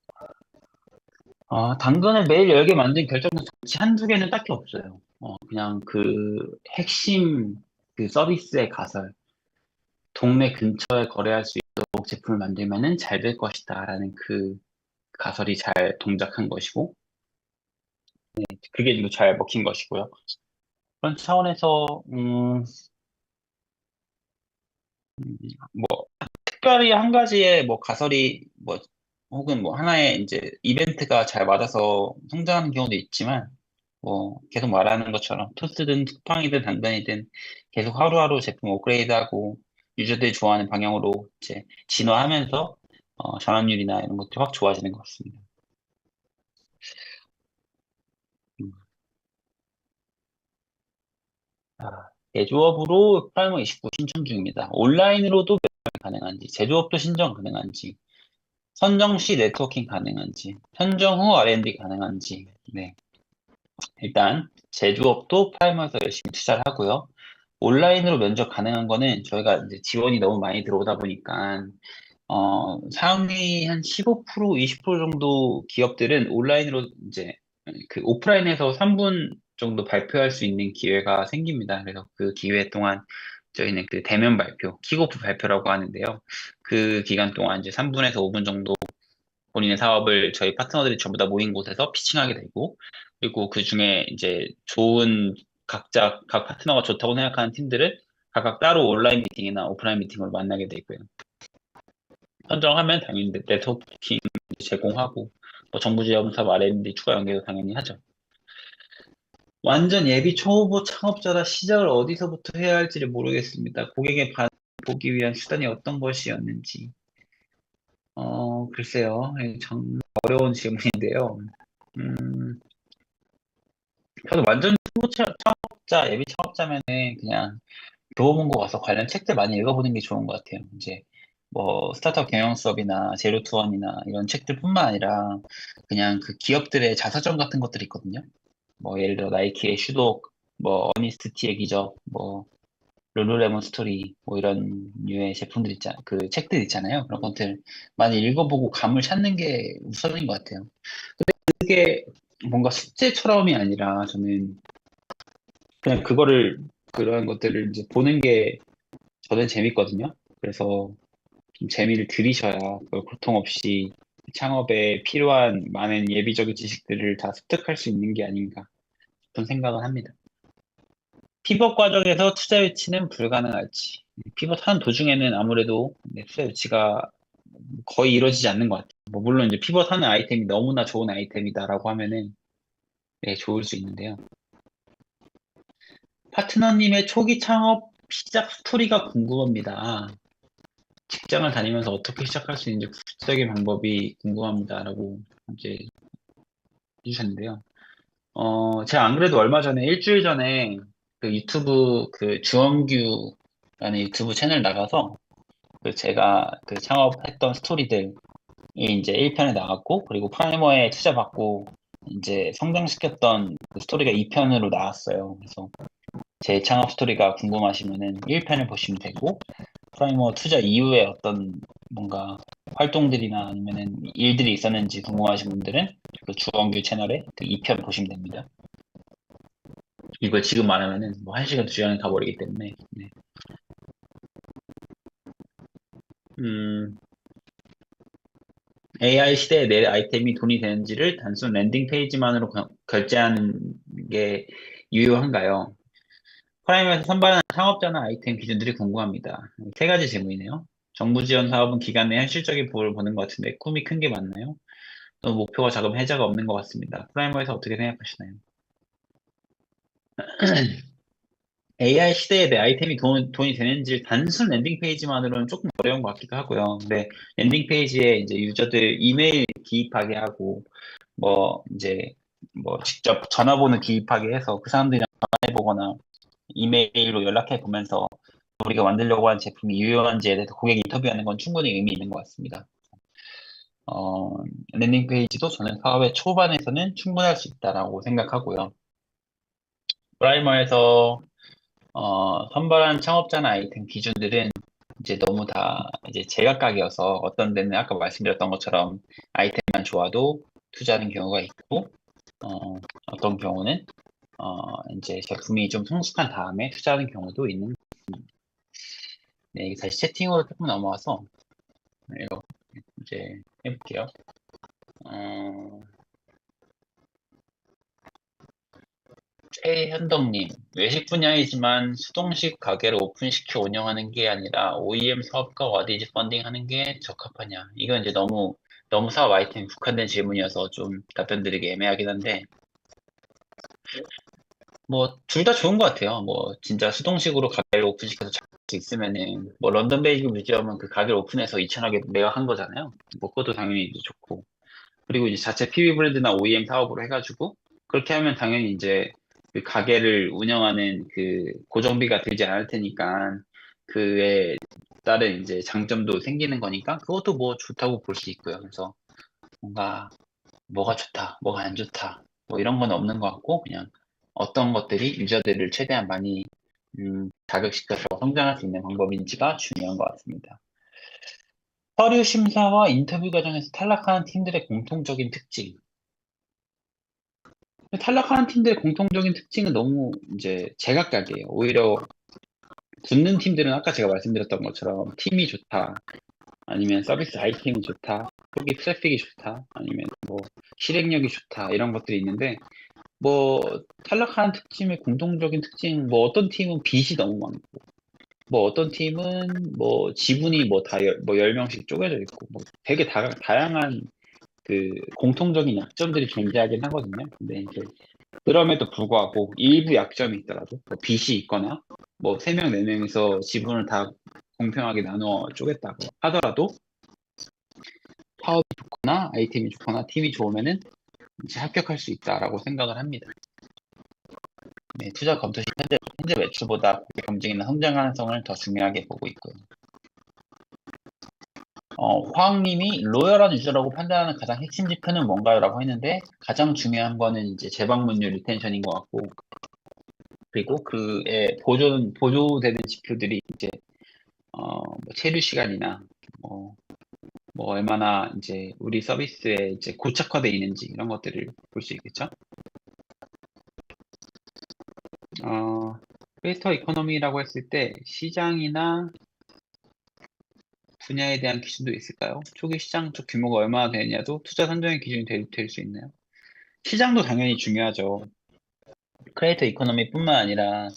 당근을 매일 열게 만든 결정적 장치 한두 개는 딱히 없어요. 그냥 그 핵심 그 서비스의 가설. 동네 근처에 거래할 수 있도록 제품을 만들면은 잘 될 것이다라는 그 가설이 잘 동작한 것이고, 그게 지금 잘 먹힌 것이고요. 그런 차원에서 뭐 특별히 한 가지의 뭐 가설이 뭐 혹은 뭐 하나의 이제 이벤트가 잘 맞아서 성장하는 경우도 있지만, 뭐 계속 말하는 것처럼 토스든 쿠팡이든 당근이든 계속 하루하루 제품 업그레이드하고 유저들이 좋아하는 방향으로 이제 진화하면서 전환율이나 이런 것들이 확 좋아지는 것 같습니다. 음. 제조업으로 프라이머 29 신청 중입니다. 온라인으로도 가능한지, 제조업도 신청 가능한지, 선정 시 네트워킹 가능한지, 선정 후 R&D 가능한지. 네. 일단 제조업도 프라이머에서 열심히 투자를 하고요. 온라인으로 면접 가능한 거는 저희가 이제 지원이 너무 많이 들어오다 보니까 상위 한 15%, 20% 정도 기업들은 온라인으로 이제 그 오프라인에서 3분 정도 발표할 수 있는 기회가 생깁니다. 그래서 그 기회 동안 저희는 그 대면 발표, 킥오프 발표라고 하는데요. 그 기간 동안 이제 3분에서 5분 정도 본인의 사업을 저희 파트너들이 전부 다 모인 곳에서 피칭하게 되고, 그리고 그 중에 이제 좋은 각자 각 파트너가 좋다고 생각하는 팀들을 각각 따로 온라인 미팅이나 오프라인 미팅으로 만나게 되고요. 선정하면 당연히 네트워킹 제공하고, 뭐 정부 지원 사업 R&D 추가 연계도 당연히 하죠. 완전 예비 초보 창업자라 시작을 어디서부터 해야 할지를 모르겠습니다. 고객의 반응을 보기 위한 수단이 어떤 것이었는지. 글쎄요. 참 어려운 질문인데요. 음, 저도 완전 초보 창업자, 예비 창업자면은 그냥 교보문고 가서 관련 책들 많이 읽어보는 게 좋은 것 같아요. 이제 뭐 스타트업 경영 수업이나 제로 투원이나 이런 책들뿐만 아니라 그냥 그 기업들의 자서전 같은 것들이 있거든요. 뭐 예를 들어 나이키의 슈독, 뭐 어니스트티의 기적, 뭐 룰루레몬 스토리, 뭐 이런 류의 제품들 그 책들 있잖아요. 그런 것들 많이 읽어보고 감을 찾는 게 우선인 것 같아요. 그게 뭔가 숙제처럼이 아니라 저는 그냥 그런 것들을 이제 보는 게 저는 재밌거든요. 그래서 좀 재미를 들이셔야 그 고통 없이 창업에 필요한 많은 예비적인 지식들을 다 습득할 수 있는 게 아닌가 그런 생각을 합니다. 피벗 과정에서 투자 유치는 불가능할지. 피벗 하는 도중에는 아무래도 투자 유치가 거의 이루어지지 않는 것 같아요. 뭐 물론 이제 피벗 하는 아이템이 너무나 좋은 아이템이다라고 하면은 네, 좋을 수 있는데요. 파트너님의 초기 창업 시작 스토리가 궁금합니다. 직장을 다니면서 어떻게 시작할 수 있는지 구체적인 방법이 궁금합니다라고 이제 해주셨는데요. 제가 안 그래도 얼마 전에 일주일 전에 그 유튜브 그 주원규라는 유튜브 채널 나가서 그 제가 그 창업했던 스토리들이 이제 1편에 나왔고 그리고 프라이머에 투자 받고 이제 성장시켰던 그 스토리가 2편으로 나왔어요. 그래서 제 창업 스토리가 궁금하시면은 1편을 보시면 되고 프라이머 투자 이후에 어떤 뭔가 활동들이나 아니면은 일들이 있었는지 궁금하신 분들은 그 주원규 채널에 그 2편 보시면 됩니다. 이걸 지금 말하면은 뭐 1시간, 2시간 가버리기 때문에. 네. 음, AI 시대에 내 아이템이 돈이 되는지를 단순 랜딩 페이지만으로 결제하는 게 유효한가요? 프라임에서 선발하는 창업자나 아이템 기준들이 궁금합니다. 세 가지 질문이네요. 정부 지원 사업은 기간 내 현실적인 부를 보는 것 같은데 꿈이 큰 게 맞나요? 또 목표와 자금 해자가 없는 것 같습니다. 프라이머에서 어떻게 생각하시나요? AI 시대에 내 아이템이 돈이 되는지 단순 랜딩 페이지만으로는 조금 어려운 것 같기도 하고요. 근데 랜딩 페이지에 이제 유저들 이메일 기입하게 하고 뭐 이제 뭐 직접 전화번호 기입하게 해서 그 사람들이랑 전화해보거나 이메일로 연락해 보면서 우리가 만들려고 하는 제품이 유효한지에 대해서 고객 인터뷰하는 건 충분히 의미 있는 것 같습니다. 어, 랜딩 페이지도 저는 사업의 초반에서는 충분할 수 있다라고 생각하고요. 프라이머에서 선발한 창업자나 아이템 기준들은 이제 너무 다 이제 제각각이어서 어떤 데는 아까 말씀드렸던 것처럼 아이템만 좋아도 투자하는 경우가 있고, 어떤 경우는 이제 제품이 좀 성숙한 다음에 투자하는 경우도 있는. 네, 이게 다시 채팅으로 조금 넘어와서 이거 이제 해볼게요. 최현덕님, 외식 분야이지만 수동식 가게를 오픈시켜 운영하는 게 아니라 OEM 사업과 와디즈 펀딩하는 게 적합하냐? 이건 이제 너무 사업 아이템 국한된 질문이어서 좀 답변 드리기 애매하긴 한데, 뭐, 둘 다 좋은 것 같아요. 뭐, 진짜 수동식으로 가게를 오픈시켜서 잘 수 있으면은, 뭐, 런던 베이직 뮤지엄은 그 가게를 오픈해서 2천억에 매각한 거잖아요. 뭐, 그것도 당연히 이제 좋고. 그리고 이제 자체 PB 브랜드나 OEM 사업으로 해가지고, 그렇게 하면 당연히 이제 그 가게를 운영하는 그 고정비가 들지 않을 테니까, 그에 따른 이제 장점도 생기는 거니까, 그것도 뭐 좋다고 볼 수 있고요. 그래서 뭔가 뭐가 좋다, 뭐가 안 좋다, 뭐 이런 건 없는 것 같고, 그냥 어떤 것들이 유저들을 최대한 많이 자극시켜서 성장할 수 있는 방법인지가 중요한 것 같습니다. 서류 심사와 인터뷰 과정에서 탈락하는 팀들의 공통적인 특징. 탈락하는 팀들의 공통적인 특징은 너무 이제 제각각이에요. 오히려 붙는 팀들은 아까 제가 말씀드렸던 것처럼 팀이 좋다, 아니면 서비스 아이템이 좋다, 초기 트래픽이 좋다, 아니면 뭐 실행력이 좋다, 이런 것들이 있는데, 뭐 탈락하는 팀의 공통적인 특징, 뭐 어떤 팀은 빚이 너무 많고, 뭐 어떤 팀은 뭐 지분이 뭐 10명씩 쪼개져 있고, 뭐 되게 다양한 그 공통적인 약점들이 존재하긴 하거든요. 근데 이제 그럼에도 불구하고 일부 약점이 있더라도 뭐 빚이 있거나 뭐 3명, 4명이서 지분을 다 공평하게 나누어 쪼갰다고 하더라도 사업이 좋거나 아이템이 좋거나 팀이 좋으면은 이제 합격할 수 있다라고 생각을 합니다. 네, 투자 검토 시 현재 매출보다 고객 검증이나 성장 가능성을 더 중요하게 보고 있고요. 화학님이 로열한 유저라고 판단하는 가장 핵심 지표는 뭔가요? 라고 했는데, 가장 중요한 거는 이제 재방문율 리텐션인 것 같고, 그리고 그에 보조되는 지표들이 이제, 뭐 체류 시간이나, 뭐, 뭐 얼마나 이제 우리 서비스에 이제 고착화되어 있는지 이런 것들을 볼 수 있겠죠. 어, 크리에이터 이코노미라고 했을 때 시장이나 분야에 대한 기준도 있을까요? 초기 시장 쪽 규모가 얼마나 되느냐도 투자 선정의 기준이 될 수 있나요? 시장도 당연히 중요하죠. 크리에이터 이코노미뿐만 아니라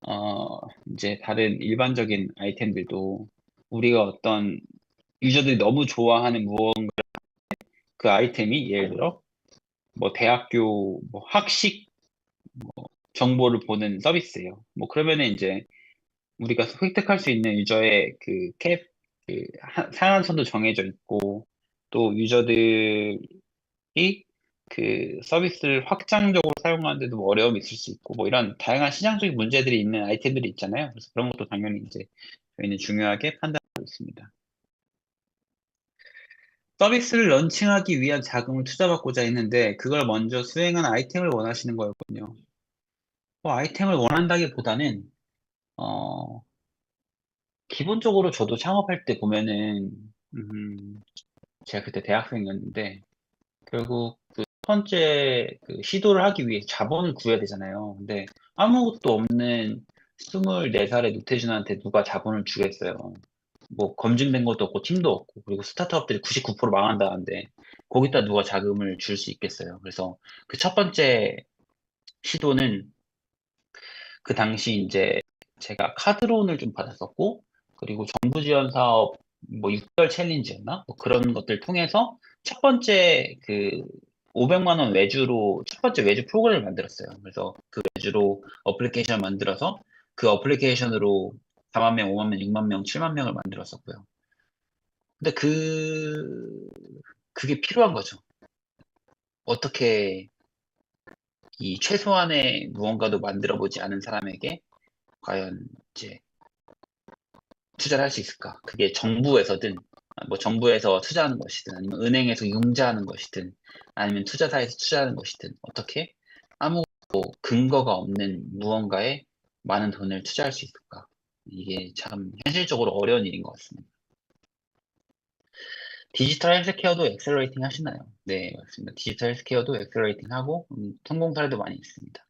어, 이제 다른 일반적인 아이템들도 우리가 어떤 유저들이 너무 좋아하는 그 아이템이 예를 들어 뭐 대학교 뭐 학식 정보를 보는 서비스예요. 뭐 그러면은 이제 우리가 획득할 수 있는 유저의 상한선도 정해져 있고, 또 유저들이 그 서비스를 확장적으로 사용하는데도 뭐 어려움이 있을 수 있고, 뭐 이런 다양한 시장적인 문제들이 있는 아이템들이 있잖아요. 그래서 그런 것도 당연히 이제 저희는 중요하게 판단하고 있습니다. 서비스를 런칭하기 위한 자금을 투자받고자 했는데, 그걸 먼저 수행한 아이템을 원하시는 거였군요. 뭐 아이템을 원한다기보다는, 어, 기본적으로 저도 창업할 때 보면은, 제가 그때 대학생이었는데, 결국 그 첫 번째 그 시도를 하기 위해 자본을 구해야 되잖아요. 근데 아무것도 없는 24살의 노태준한테 누가 자본을 주겠어요. 뭐 검증된 것도 없고 팀도 없고, 그리고 스타트업들이 99% 망한다는데 거기다 누가 자금을 줄 수 있겠어요. 그래서 그 첫 번째 시도는 그 당시 이제 제가 카드론을 좀 받았었고, 그리고 정부 지원 사업 뭐 6개월 챌린지였나? 뭐 그런 것들 통해서 첫 번째 그 500만 원 외주로 첫 번째 외주 프로그램을 만들었어요. 그래서 그 외주로 어플리케이션 만들어서 그 어플리케이션으로 4만 명, 5만 명, 6만 명, 7만 명을 만들었었고요. 근데 그게 필요한 거죠. 어떻게 이 최소한의 무언가도 만들어 보지 않은 사람에게 과연 이제 투자를 할 수 있을까? 그게 정부에서든, 뭐 정부에서 투자하는 것이든, 아니면 은행에서 융자하는 것이든, 아니면 투자사에서 투자하는 것이든, 어떻게 아무 근거가 없는 무언가에 많은 돈을 투자할 수 있을까? 이게 참 현실적으로 어려운 일인 것 같습니다. 디지털 헬스케어도 엑셀러레이팅 하시나요? 네, 맞습니다. 디지털 헬스케어도 엑셀러레이팅 하고, 성공 사례도 많이 있습니다.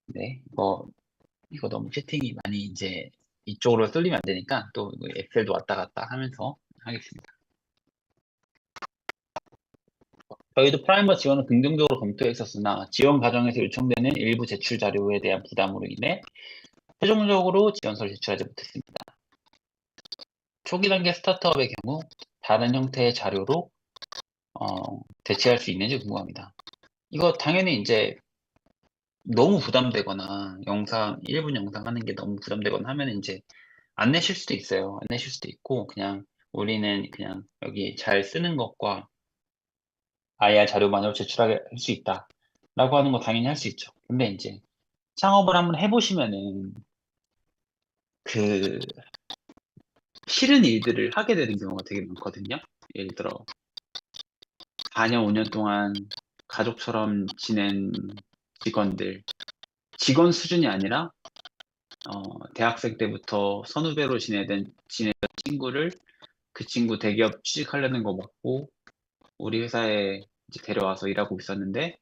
네, 이거 너무 채팅이 많이 이제 이쪽으로 쏠리면 안 되니까 또 엑셀도 왔다 갔다 하면서 하겠습니다. 저희도 프라이머 지원을 긍정적으로 검토했었으나 지원 과정에서 요청되는 일부 제출 자료에 대한 부담으로 인해 최종적으로 지원서를 제출하지 못했습니다. 초기 단계 스타트업의 경우 다른 형태의 자료로 대체할 수 있는지 궁금합니다. 이거 당연히 이제 너무 부담되거나 1분 영상 하는 게 너무 부담되거나 하면 이제 안 내실 수도 있어요. 안 내실 수도 있고 그냥 우리는 그냥 여기 잘 쓰는 것과 IR 자료만으로 제출하게 할 수 있다 라고 하는 거 당연히 할 수 있죠. 근데 이제 창업을 한번 해보시면은 그 싫은 일들을 하게 되는 경우가 되게 많거든요. 예를 들어 4년, 5년 동안 가족처럼 지낸 직원들, 직원 수준이 아니라 대학생 때부터 선후배로 지내던 친구를 그 친구 대기업 취직하려는 거 맞고 우리 회사에 이제 데려와서 일하고 있었는데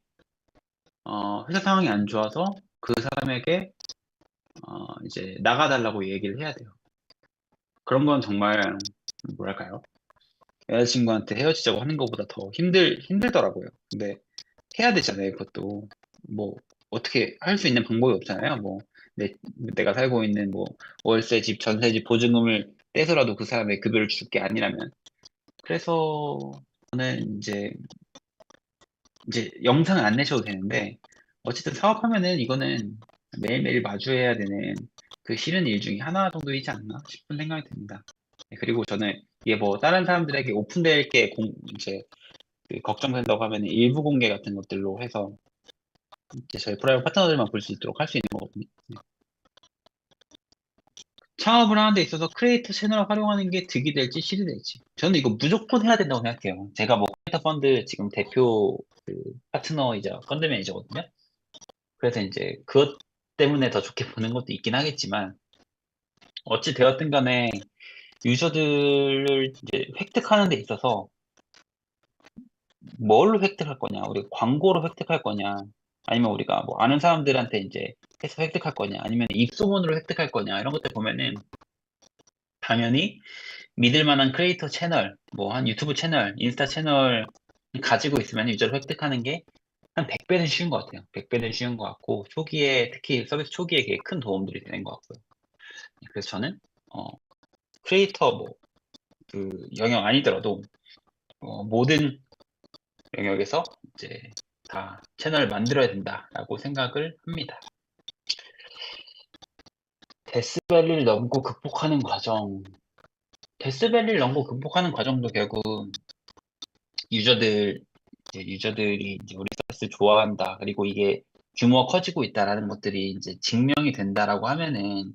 회사 상황이 안 좋아서 그 사람에게 이제 나가달라고 얘기를 해야 돼요. 그런 건 정말 뭐랄까요? 여자친구한테 헤어지자고 하는 것보다 더 힘들더라고요. 근데 해야 되잖아요, 그것도. 뭐, 어떻게 할 수 있는 방법이 없잖아요. 뭐, 내가 살고 있는 뭐, 월세 집, 전세 집 보증금을 떼서라도 그 사람의 급여를 줄 게 아니라면. 그래서 저는 이제 영상을 안 내셔도 되는데, 어쨌든 사업하면은 이거는 매일매일 마주해야 되는 그 싫은 일 중에 하나 정도이지 않나 싶은 생각이 듭니다. 네, 그리고 저는 이게 뭐 다른 사람들에게 오픈될 게 이제 그 걱정된다고 하면 일부 공개 같은 것들로 해서 이제 저희 프라이빗 파트너들만 볼 수 있도록 할 수 있는 거거든요. 네. 창업을 하는 데 있어서 크리에이터 채널을 활용하는 게 득이 될지 실이 될지 저는 이거 무조건 해야 된다고 생각해요. 제가 뭐 크리에이터 펀드 지금 대표 그 파트너이자 펀드 매니저거든요. 그래서 이제 그것 때문에 더 좋게 보는 것도 있긴 하겠지만 어찌 되었든 간에 유저들을 이제 획득하는 데 있어서 뭘로 획득할 거냐, 우리가 광고로 획득할 거냐, 아니면 우리가 뭐 아는 사람들한테 이제 해서 획득할 거냐, 아니면 입소문으로 획득할 거냐, 이런 것들 보면은 당연히 믿을 만한 크리에이터 채널, 뭐 한 유튜브 채널, 인스타 채널 가지고 있으면 유저를 획득하는 게 한 100배는 쉬운 것 같아요. 100배는 쉬운 것 같고, 초기에, 특히 서비스 초기에 그게 큰 도움들이 되는 것 같고요. 그래서 저는, 크리에이터 뭐, 그 영역 아니더라도, 모든 영역에서 이제 다 채널을 만들어야 된다라고 생각을 합니다. 데스밸리를 넘고 극복하는 과정. 데스밸리를 넘고 극복하는 과정도 결국 유저들이 이제 우리 서비스 좋아한다. 그리고 이게 규모가 커지고 있다라는 것들이 이제 증명이 된다라고 하면은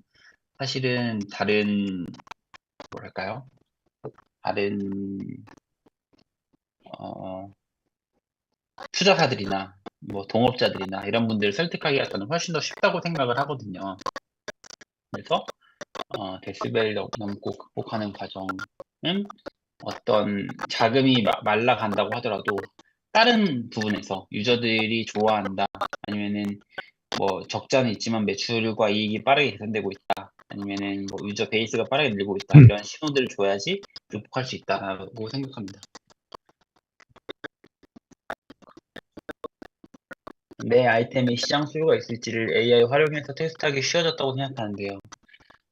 사실은 뭐랄까요? 다른, 어, 투자사들이나 뭐 동업자들이나 이런 분들을 설득하기가 저는 훨씬 더 쉽다고 생각을 하거든요. 그래서 데시벨 넘고 극복하는 과정은 어떤 자금이 말라간다고 하더라도 다른 부분에서 유저들이 좋아한다 아니면은 뭐 적자는 있지만 매출과 이익이 빠르게 개선되고 있다 아니면은 뭐 유저 베이스가 빠르게 늘고 있다 이런 신호들을 줘야지 극복할 수 있다라고 생각합니다. 내 아이템에 시장 수요가 있을지를 AI 활용해서 테스트하기 쉬워졌다고 생각하는데요.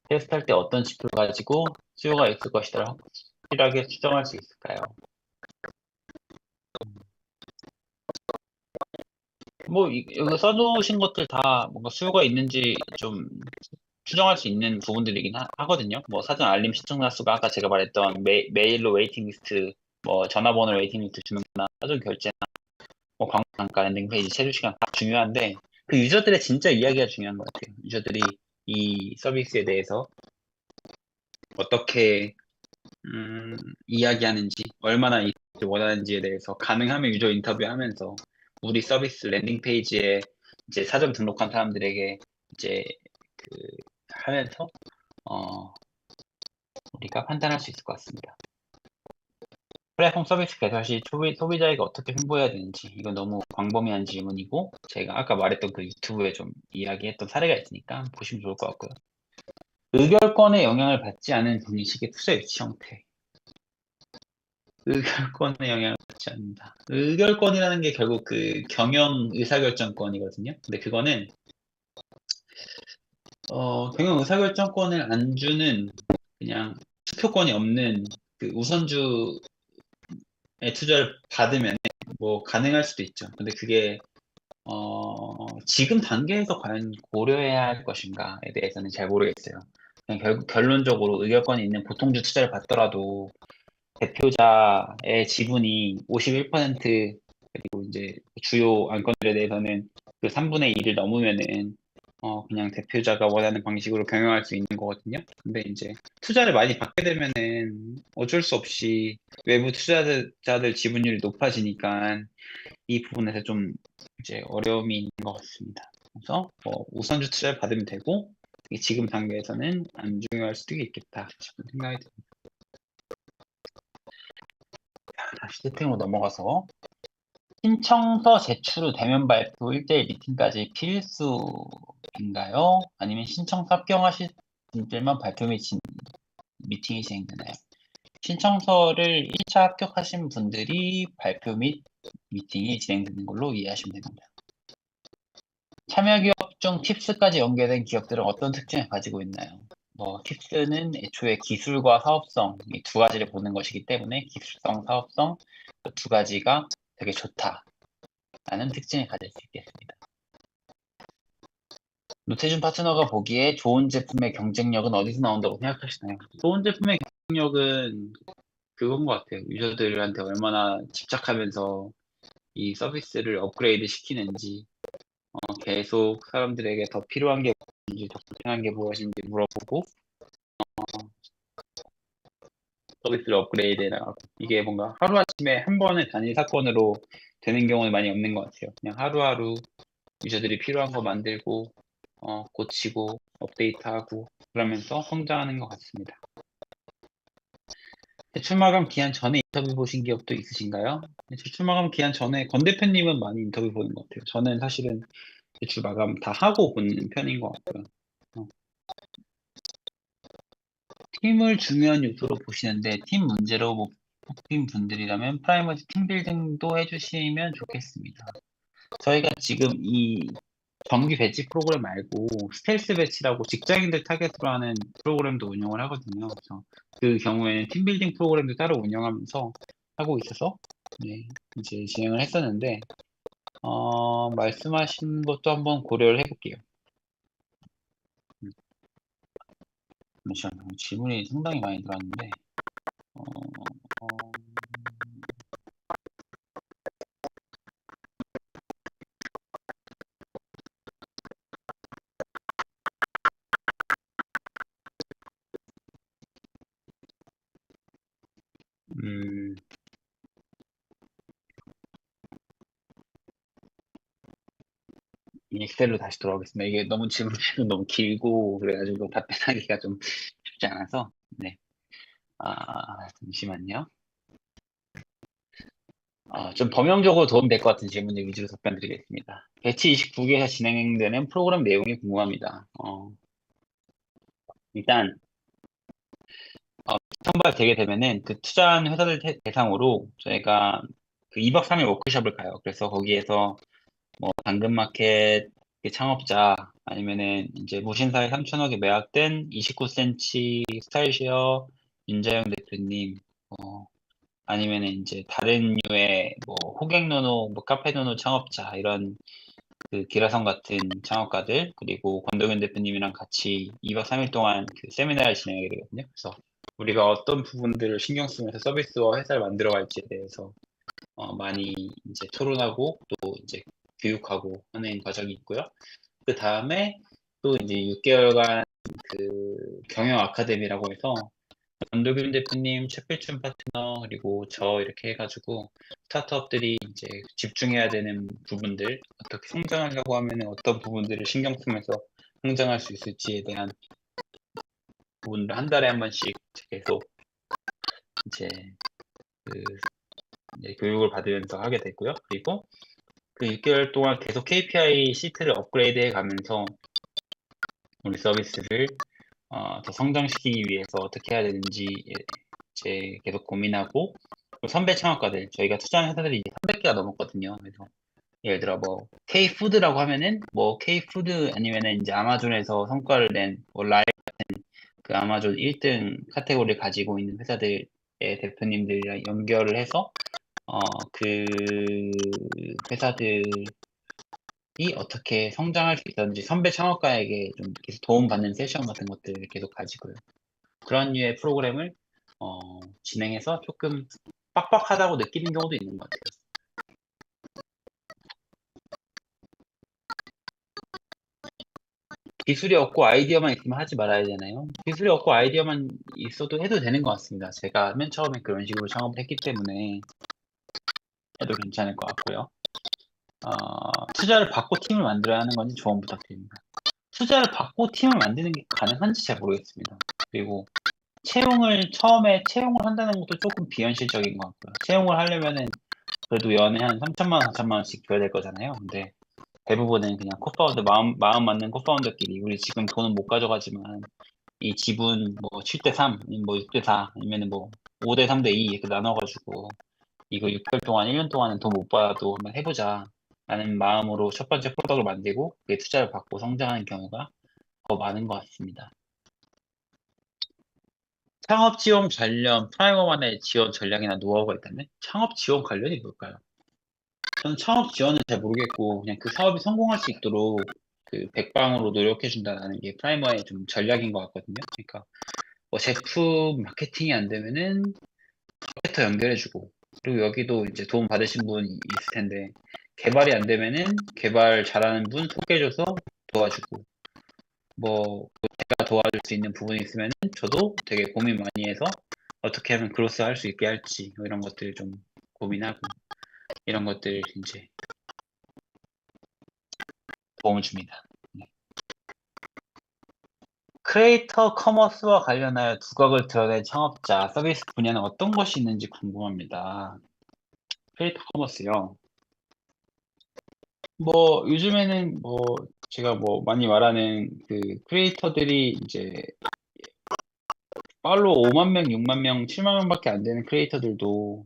테스트할 때 어떤 지표를 가지고 수요가 있을 것이다 확실하게 추정할 수 있을까요? 뭐 여기 써놓으신 것들 다 뭔가 수요가 있는지 좀 추정할 수 있는 부분들이긴 하거든요. 뭐 사전 알림 시청자 수가 아까 제가 말했던 메일로 웨이팅 리스트, 뭐 전화번호 웨이팅 리스트 주는 거나 사전 결제나 뭐 광고 단가 랜딩 페이지 체류 시간 다 중요한데 그 유저들의 진짜 이야기가 중요한 것 같아요. 유저들이 이 서비스에 대해서 어떻게 이야기하는지, 얼마나 원하는지에 대해서 가능하면 유저 인터뷰하면서 우리 서비스 랜딩 페이지에 이제 사전 등록한 사람들에게 이제 그 하면서 어, 우리가 판단할 수 있을 것 같습니다. 플랫폼 서비스 개설 시 소비자에게 어떻게 홍보해야 되는지 이건 너무 광범위한 질문이고 제가 아까 말했던 그 유튜브에 좀 이야기했던 사례가 있으니까 보시면 좋을 것 같고요. 의결권에 영향을 받지 않은 방식의 투자 유치 형태. 의결권에 영향을 받지 않는다. 의결권이라는 게 결국 그 경영 의사결정권이거든요. 근데 그거는 경영 의사결정권을 안 주는 그냥 투표권이 없는 그 우선주의 투자를 받으면 뭐 가능할 수도 있죠. 근데 그게 지금 단계에서 과연 고려해야 할 것인가에 대해서는 잘 모르겠어요. 그냥 결국 결론적으로 의결권이 있는 보통주 투자를 받더라도 대표자의 지분이 51% 그리고 이제 주요 안건들에 대해서는 그 3분의 1을 넘으면은 그냥 대표자가 원하는 방식으로 경영할 수 있는 거거든요. 근데 이제 투자를 많이 받게 되면은 어쩔 수 없이 외부 투자자들 지분율이 높아지니까 이 부분에서 좀 이제 어려움이 있는 것 같습니다. 그래서 뭐 우선주 투자를 받으면 되고 지금 단계에서는 안 중요할 수도 있겠다 싶은 생각이 듭니다. 다시 세팅으로 넘어가서 신청서 제출 후 대면 발표 1대1 미팅까지 필수인가요? 아니면 신청서 합격하실 분들만 발표 및 미팅이 진행되나요? 신청서를 1차 합격하신 분들이 발표 및 미팅이 진행되는 걸로 이해하시면 됩니다. 참여기업 중 팁스까지 연계된 기업들은 어떤 특징을 가지고 있나요? 팁스는 애초에 기술과 사업성 이 두 가지를 보는 것이기 때문에 기술성, 사업성 그 두 가지가 되게 좋다라는 특징을 가질 수 있겠습니다. 노태준 파트너가 보기에 좋은 제품의 경쟁력은 어디서 나온다고 생각하시나요? 좋은 제품의 경쟁력은 그건 것 같아요. 유저들한테 얼마나 집착하면서 이 서비스를 업그레이드 시키는지, 계속 사람들에게 더 필요한 게 무엇인지, 더 불편한 게 무엇인지 물어보고, 서비스를 업그레이드 해나가고, 이게 뭔가 하루아침에 한 번의 단일 사건으로 되는 경우는 많이 없는 것 같아요. 그냥 하루하루 유저들이 필요한 거 만들고, 고치고, 업데이트하고, 그러면서 성장하는 것 같습니다. 제출 마감 기한 전에 인터뷰 보신 기업도 있으신가요? 제출 마감 기한 전에 권 대표님은 많이 인터뷰 보는 것 같아요. 저는 사실은 제출 마감 다 하고 보는 편인 것 같고요. 팀을 중요한 요소로 보시는데 팀 문제로 뽑힌 분들이라면 프라이머리 팀 빌딩도 해주시면 좋겠습니다. 저희가 지금 이 정규 배치 프로그램 말고 스텔스 배치라고 직장인들 타겟으로 하는 프로그램도 운영을 하거든요. 그래서 그 경우에는 팀 빌딩 프로그램도 따로 운영하면서 하고 있어서 네, 이제 진행을 했었는데 말씀하신 것도 한번 고려를 해볼게요. 잠시만요. 질문이 상당히 많이 들어왔는데 어, 어, 음, 이 엑셀로 다시 돌아오겠습니다. 이게 너무 질문이 너무 길고 그래가지고 답변하기가 좀 쉽지 않아서 네. 잠시만요. 좀 범용적으로 도움될 것 같은 질문들 위주로 답변드리겠습니다. 배치 29개에서 진행되는 프로그램 내용이 궁금합니다. 일단 선발되게 되면은 그 투자한 회사들 대상으로 저희가 그 2박 3일 워크숍을 가요. 그래서 거기에서 뭐 당근마켓 창업자 아니면은 이제 무신사에 3천억에 매각된 29cm 스타일쉐어 윤자영 대표님 아니면은 이제 다른 류의 뭐 호갱노노, 뭐 카페노노 창업자 이런 그 기라성 같은 창업가들 그리고 권동현 대표님이랑 같이 2박 3일 동안 그 세미나를 진행하게 되거든요. 그래서 우리가 어떤 부분들을 신경 쓰면서 서비스와 회사를 만들어 갈지에 대해서 많이 이제 토론하고 또 이제 교육하고 하는 과정이 있고요. 그 다음에 또 이제 6개월간 그 경영 아카데미라고 해서 권도균 대표님, 최필춘 파트너, 그리고 저 이렇게 해가지고 스타트업들이 이제 집중해야 되는 부분들, 어떻게 성장하려고 하면 어떤 부분들을 신경 쓰면서 성장할 수 있을지에 대한 부분을 한 달에 한 번씩 계속 이제 그 이제 교육을 받으면서 하게 됐고요. 그리고 그 6개월 동안 계속 KPI 시트를 업그레이드 해 가면서 우리 서비스를 더 성장시키기 위해서 어떻게 해야 되는지 이제 계속 고민하고, 또 선배 창업가들, 저희가 투자한 회사들이 이제 300개가 넘었거든요. 그래서 예를 들어 뭐 K푸드라고 하면은 뭐 K푸드 아니면은 이제 아마존에서 성과를 낸 뭐 라이 그 아마존 1등 카테고리를 가지고 있는 회사들의 대표님들이랑 연결을 해서 그 회사들이 어떻게 성장할 수 있었는지 선배 창업가에게 좀 계속 도움받는 세션 같은 것들을 계속 가지고요. 그런 류의 프로그램을 진행해서 조금 빡빡하다고 느끼는 경우도 있는 것 같아요. 기술이 없고 아이디어만 있으면 하지 말아야 되나요? 기술이 없고 아이디어만 있어도 해도 되는 것 같습니다. 제가 맨 처음에 그런 식으로 창업을 했기 때문에 해도 괜찮을 것 같고요. 투자를 받고 팀을 만들어야 하는 건지 조언 부탁드립니다. 투자를 받고 팀을 만드는 게 가능한지 잘 모르겠습니다. 그리고 처음에 채용을 한다는 것도 조금 비현실적인 것 같고요. 채용을 하려면은 그래도 연에 한 3천만 원, 4천만 원씩 줘야 될 거잖아요. 근데 대부분은 그냥 코파운더, 마음 맞는 코파운더끼리, 우리 지금 돈은 못 가져가지만 이 지분 뭐 7대3, 뭐 6대4, 아니면은 뭐 5대 3대 2 이렇게 나눠가지고 이거 6개월 동안, 1년 동안은 돈 못 받아도 한번 해보자 라는 마음으로 첫 번째 프로덕트를 만들고 그게 투자를 받고 성장하는 경우가 더 많은 것 같습니다. 창업 지원 관련 프라이머만의 지원 전략이나 노하우가 있다면 창업 지원 관련이 뭘까요? 저는 창업 지원은 잘 모르겠고 그냥 그 사업이 성공할 수 있도록 그 백방으로 노력해 준다는 게 프라이머의 좀 전략인 것 같거든요. 그러니까 뭐 제품 마케팅이 안 되면은 마케터 연결해주고, 그리고 여기도 이제 도움 받으신 분 있을 텐데 개발이 안 되면은 개발 잘하는 분 소개해줘서 도와주고, 뭐 제가 도와줄 수 있는 부분이 있으면은 저도 되게 고민 많이 해서 어떻게 하면 그로스 할 수 있게 할지 뭐 이런 것들 좀 고민하고, 이런 것들 이제 도움을 줍니다. 네. 크리에이터 커머스와 관련하여 두각을 드러낸 창업자 서비스 분야는 어떤 것이 있는지 궁금합니다. 크리에이터 커머스요. 뭐 요즘에는 뭐 제가 뭐 많이 말하는 그 크리에이터들이 이제 팔로워 5만 명, 6만 명, 7만 명밖에 안 되는 크리에이터들도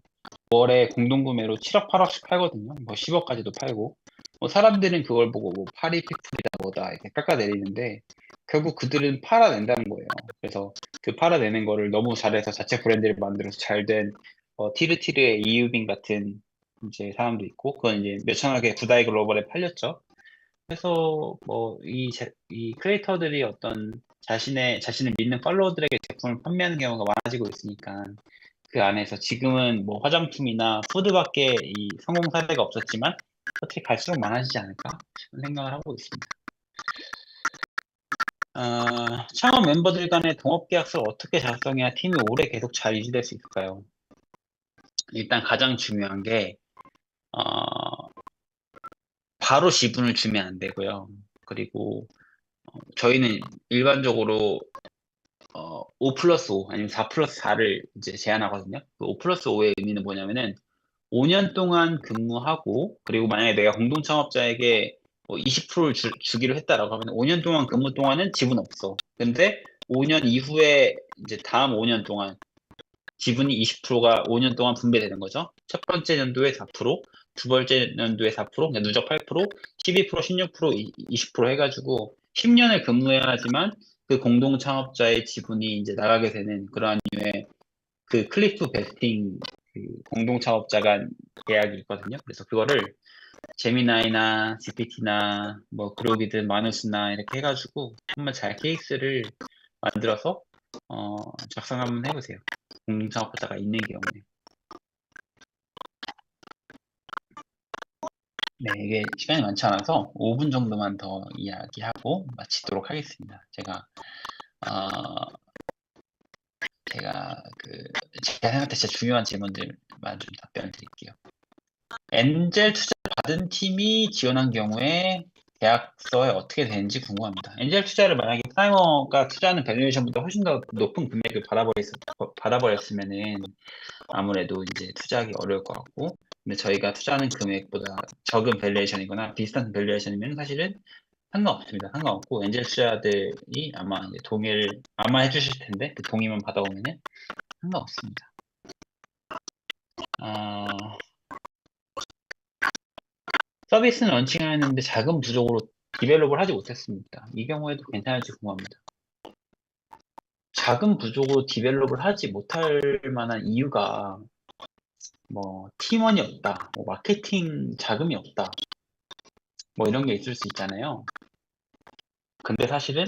월에 공동구매로 7억, 8억씩 팔거든요. 뭐 10억까지도 팔고. 뭐 사람들은 그걸 보고 뭐 파리피플이다 뭐다 이렇게 깎아내리는데 결국 그들은 팔아낸다는 거예요. 그래서 그 팔아내는 거를 너무 잘해서 자체 브랜드를 만들어서 잘된 티르티르의 이유빈 같은 이제 사람도 있고, 그건 이제 몇천억에 구다이 글로벌에 팔렸죠. 그래서 뭐 이 크리에이터들이 어떤 자신을 믿는 팔로워들에게 제품을 판매하는 경우가 많아지고 있으니까 그 안에서 지금은 뭐 화장품이나 푸드밖에 이 성공 사례가 없었지만 어떻게 갈수록 많아지지 않을까 싶은 생각을 하고 있습니다. 창업 멤버들 간의 동업계약서를 어떻게 작성해야 팀이 오래 계속 잘 유지될 수 있을까요? 일단 가장 중요한 게 바로 지분을 주면 안 되고요. 그리고 저희는 일반적으로 5 플러스 5 아니면 4 플러스 4를 이제 제안하거든요. 그 5 플러스 5의 의미는 뭐냐면은 5년 동안 근무하고, 그리고 만약에 내가 공동 창업자에게 20%를 주기로 했다라고 하면 5년 동안 근무 동안은 지분 없어. 근데 5년 이후에 이제 다음 5년 동안 지분이 20%가 5년 동안 분배되는 거죠. 첫 번째 연도에 4%, 두 번째 연도에 4%, 그러니까 누적 8%, 12%, 16%, 20% 해가지고 10년을 근무해야 하지만 그 공동 창업자의 지분이 이제 나가게 되는 그러한 류의 그 클리프 베스팅 그 공동 창업자 간 계약이 있거든요. 그래서 그거를 제미나이나 GPT나 뭐 그로기든 마누스나 이렇게 해가지고 한번 잘 케이스를 만들어서 작성 한번 해보세요. 공동 창업자가 있는 경우에. 네, 이게 시간이 많지 않아서 5분 정도만 더 이야기하고 마치도록 하겠습니다. 제가 제가 생각할 때 진짜 중요한 질문들만 좀 답변을 드릴게요. 엔젤 투자 받은 팀이 지원한 경우에 계약서에 어떻게 되는지 궁금합니다. 엔젤 투자를 만약에 프라이머가 투자하는 밸류에이션보다 훨씬 더 높은 금액을 받아버렸으면은 아무래도 이제 투자하기 어려울 것 같고, 근데 저희가 투자하는 금액보다 적은 밸류에이션이거나 비슷한 밸류에이션이면 사실은 상관없습니다. 상관없고 엔젤 투자자들이 아마 이제 동의를 아마 해주실 텐데 그 동의만 받아오면은 상관없습니다. 아, 서비스는 런칭하였는데 자금 부족으로 디벨롭을 하지 못했습니다. 이 경우에도 괜찮을지 궁금합니다. 자금 부족으로 디벨롭을 하지 못할 만한 이유가 뭐 팀원이 없다, 뭐 마케팅 자금이 없다, 뭐 이런 게 있을 수 있잖아요. 근데 사실은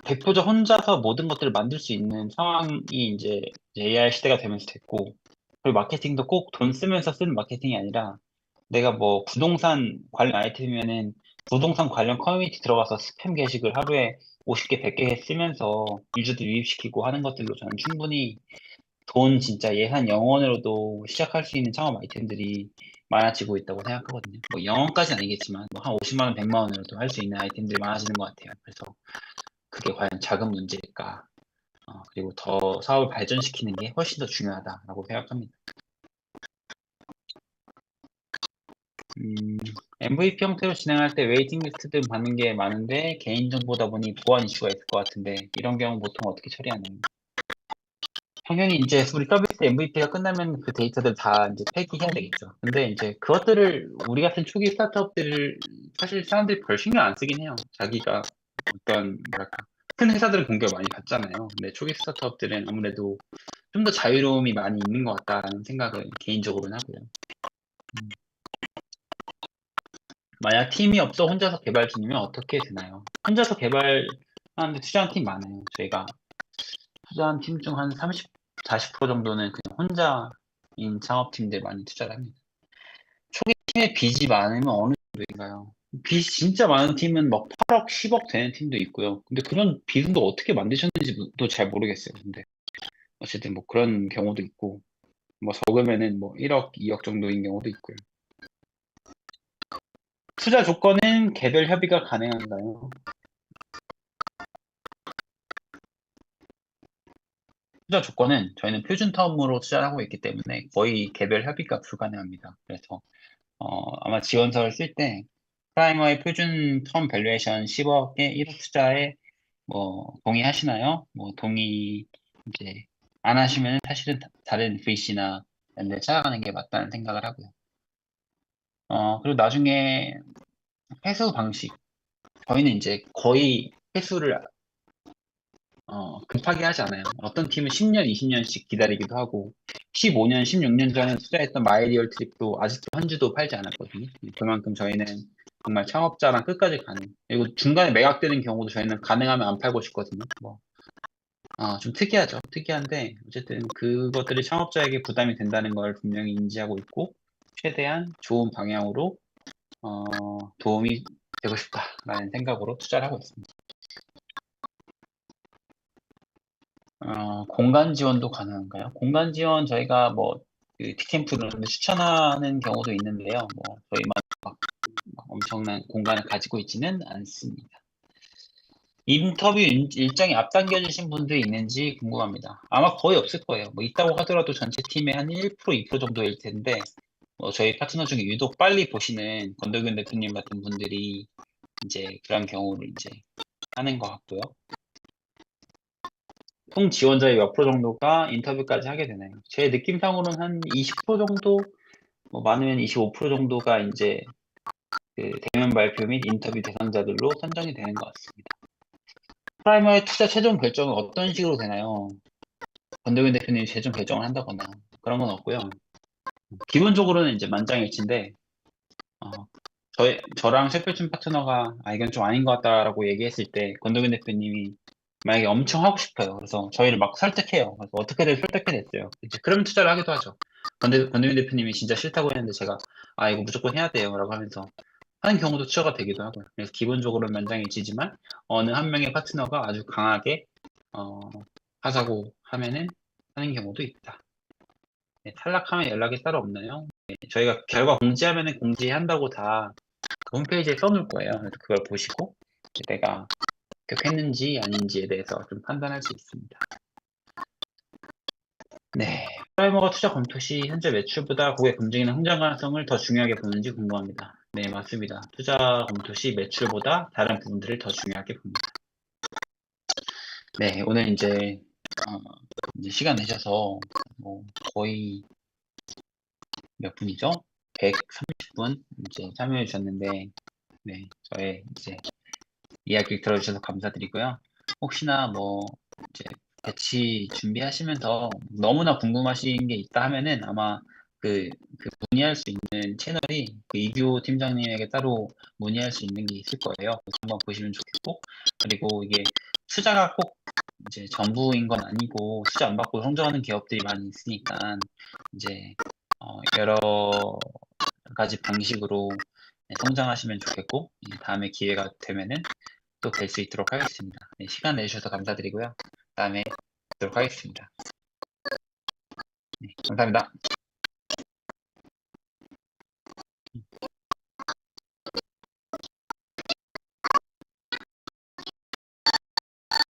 대표자 혼자서 모든 것들을 만들 수 있는 상황이 이제 AI 시대가 되면서 됐고, 그리고 마케팅도 꼭 돈 쓰면서 쓰는 마케팅이 아니라 내가 뭐 부동산 관련 아이템이면은 부동산 관련 커뮤니티 들어가서 스팸 게시글 하루에 50개, 100개 쓰면서 유저들 유입시키고 하는 것들로 저는 충분히 돈 진짜 예산 0원으로도 시작할 수 있는 창업 아이템들이 많아지고 있다고 생각하거든요. 뭐 0원까지는 아니겠지만 뭐 한 50만 원, 100만 원으로도 할 수 있는 아이템들이 많아지는 것 같아요. 그래서 그게 과연 자금 문제일까? 그리고 더 사업을 발전시키는 게 훨씬 더 중요하다라고 생각합니다. MVP 형태로 진행할 때 웨이팅 리스트 등 받는 게 많은데 개인정보다 보니 보안 이슈가 있을 것 같은데 이런 경우 보통 어떻게 처리하나요? 당연히 이제 우리 서비스 MVP가 끝나면 그 데이터들 다 이제 폐기해야 되겠죠. 근데 이제 그것들을 우리 같은 초기 스타트업들을 사실 사람들이 별 신경 안 쓰긴 해요. 자기가 어떤 뭐랄까 큰 회사들은 공격 많이 받잖아요. 근데 초기 스타트업들은 아무래도 좀 더 자유로움이 많이 있는 것 같다라는 생각을 개인적으로는 하고요. 만약 팀이 없어 혼자서 개발 중이면 어떻게 되나요? 혼자서 개발하는데 투자한 팀 많아요. 저희가 투자한 팀 중 한 30, 40% 정도는 그냥 혼자인 창업팀들 많이 투자를 합니다. 초기 팀에 빚이 많으면 어느 정도인가요? 빚이 진짜 많은 팀은 막 8억, 10억 되는 팀도 있고요. 근데 그런 빚은 또 어떻게 만드셨는지도 잘 모르겠어요. 근데 어쨌든 뭐 그런 경우도 있고, 뭐 적으면은 뭐 1억, 2억 정도인 경우도 있고요. 투자 조건은 개별 협의가 가능한가요? 투자 조건은 저희는 표준 텀으로 투자를 하고 있기 때문에 거의 개별 협의가 불가능합니다. 그래서 아마 지원서를 쓸 때 프라이머의 표준 텀 밸류에이션 10억에 1억 투자에 뭐 동의하시나요? 뭐 동의 이제 안 하시면 사실은 다른 VC나 이런 데 찾아가는 게 맞다는 생각을 하고요. 그리고 나중에 회수 방식 저희는 이제 거의 회수를 급하게 하지 않아요. 어떤 팀은 10년, 20년씩 기다리기도 하고, 15년, 16년 전에 투자했던 마이리얼 트립도 아직도 한 주도 팔지 않았거든요. 그만큼 저희는 정말 창업자랑 끝까지 가는. 그리고 중간에 매각되는 경우도 저희는 가능하면 안 팔고 싶거든요. 뭐, 좀 특이하죠. 특이한데, 어쨌든 그것들이 창업자에게 부담이 된다는 걸 분명히 인지하고 있고, 최대한 좋은 방향으로, 도움이 되고 싶다라는 생각으로 투자를 하고 있습니다. 공간 지원도 가능한가요? 공간 지원 저희가 뭐, 그 티캠프 이런 데 추천하는 경우도 있는데요. 뭐, 저희만 막 엄청난 공간을 가지고 있지는 않습니다. 인터뷰 일정이 앞당겨지신 분들이 있는지 궁금합니다. 아마 거의 없을 거예요. 뭐, 있다고 하더라도 전체 팀의 한 1%, 2% 정도일 텐데, 뭐, 저희 파트너 중에 유독 빨리 보시는 권덕윤 대표님 같은 분들이 이제 그런 경우를 이제 하는 것 같고요. 총 지원자의 몇 프로 정도가 인터뷰까지 하게 되나요? 제 느낌상으로는 한 20% 정도, 뭐 많으면 25% 정도가 이제 그 대면 발표 및 인터뷰 대상자들로 선정이 되는 것 같습니다. 프라이머의 투자 최종 결정은 어떤 식으로 되나요? 권도균 대표님이 최종 결정을 한다거나 그런 건 없고요. 기본적으로는 이제 만장일치인데, 어, 저랑 셰프춘 파트너가 이건 좀 아닌 것 같다라고 얘기했을 때 권도균 대표님이 만약에 엄청 하고 싶어요. 그래서 저희를 막 설득해요. 그래서 어떻게든 설득해냈어요. 이제 그러면 투자를 하기도 하죠. 권도균 대표님이 진짜 싫다고 했는데 제가 이거 무조건 해야 돼요. 라고 하면서 하는 경우도 투자가 되기도 하고요. 그래서 기본적으로 만장일치지만 어느 한 명의 파트너가 아주 강하게 어, 하자고 하면은 하는 경우도 있다. 네, 탈락하면 연락이 따로 없나요? 네, 저희가 결과 공지하면은 공지한다고 다 그 홈페이지에 써놓을 거예요. 그래서 그걸 보시고 내가 합격했는지 아닌지에 대해서 좀 판단할 수 있습니다. 네. 프라이머가 투자 검토 시 현재 매출보다 고객 검증이나 성장 가능성을 더 중요하게 보는지 궁금합니다. 네, 맞습니다. 투자 검토 시 매출보다 다른 부분들을 더 중요하게 봅니다. 네, 오늘 어, 이제 시간 내셔서 뭐 거의 몇 분이죠? 130분 이제 참여해 주셨는데, 네, 저의 이제 이야기 들어주셔서 감사드리고요. 혹시나 뭐 이제 배치 준비하시면서 너무나 궁금하신 게 있다 하면은 아마 그 문의할 수 있는 채널이 그 이규호 팀장님에게 따로 문의할 수 있는 게 있을 거예요. 그래서 한번 보시면 좋겠고, 그리고 이게 투자가 꼭 이제 전부인 건 아니고 투자 안 받고 성장하는 기업들이 많이 있으니까 이제 여러 가지 방식으로 성장하시면 좋겠고, 다음에 기회가 되면은 또 뵐 수 있도록 하겠습니다. 네, 시간 내주셔서 감사드리고요. 다음에 뵙도록 하겠습니다. 네, 감사합니다.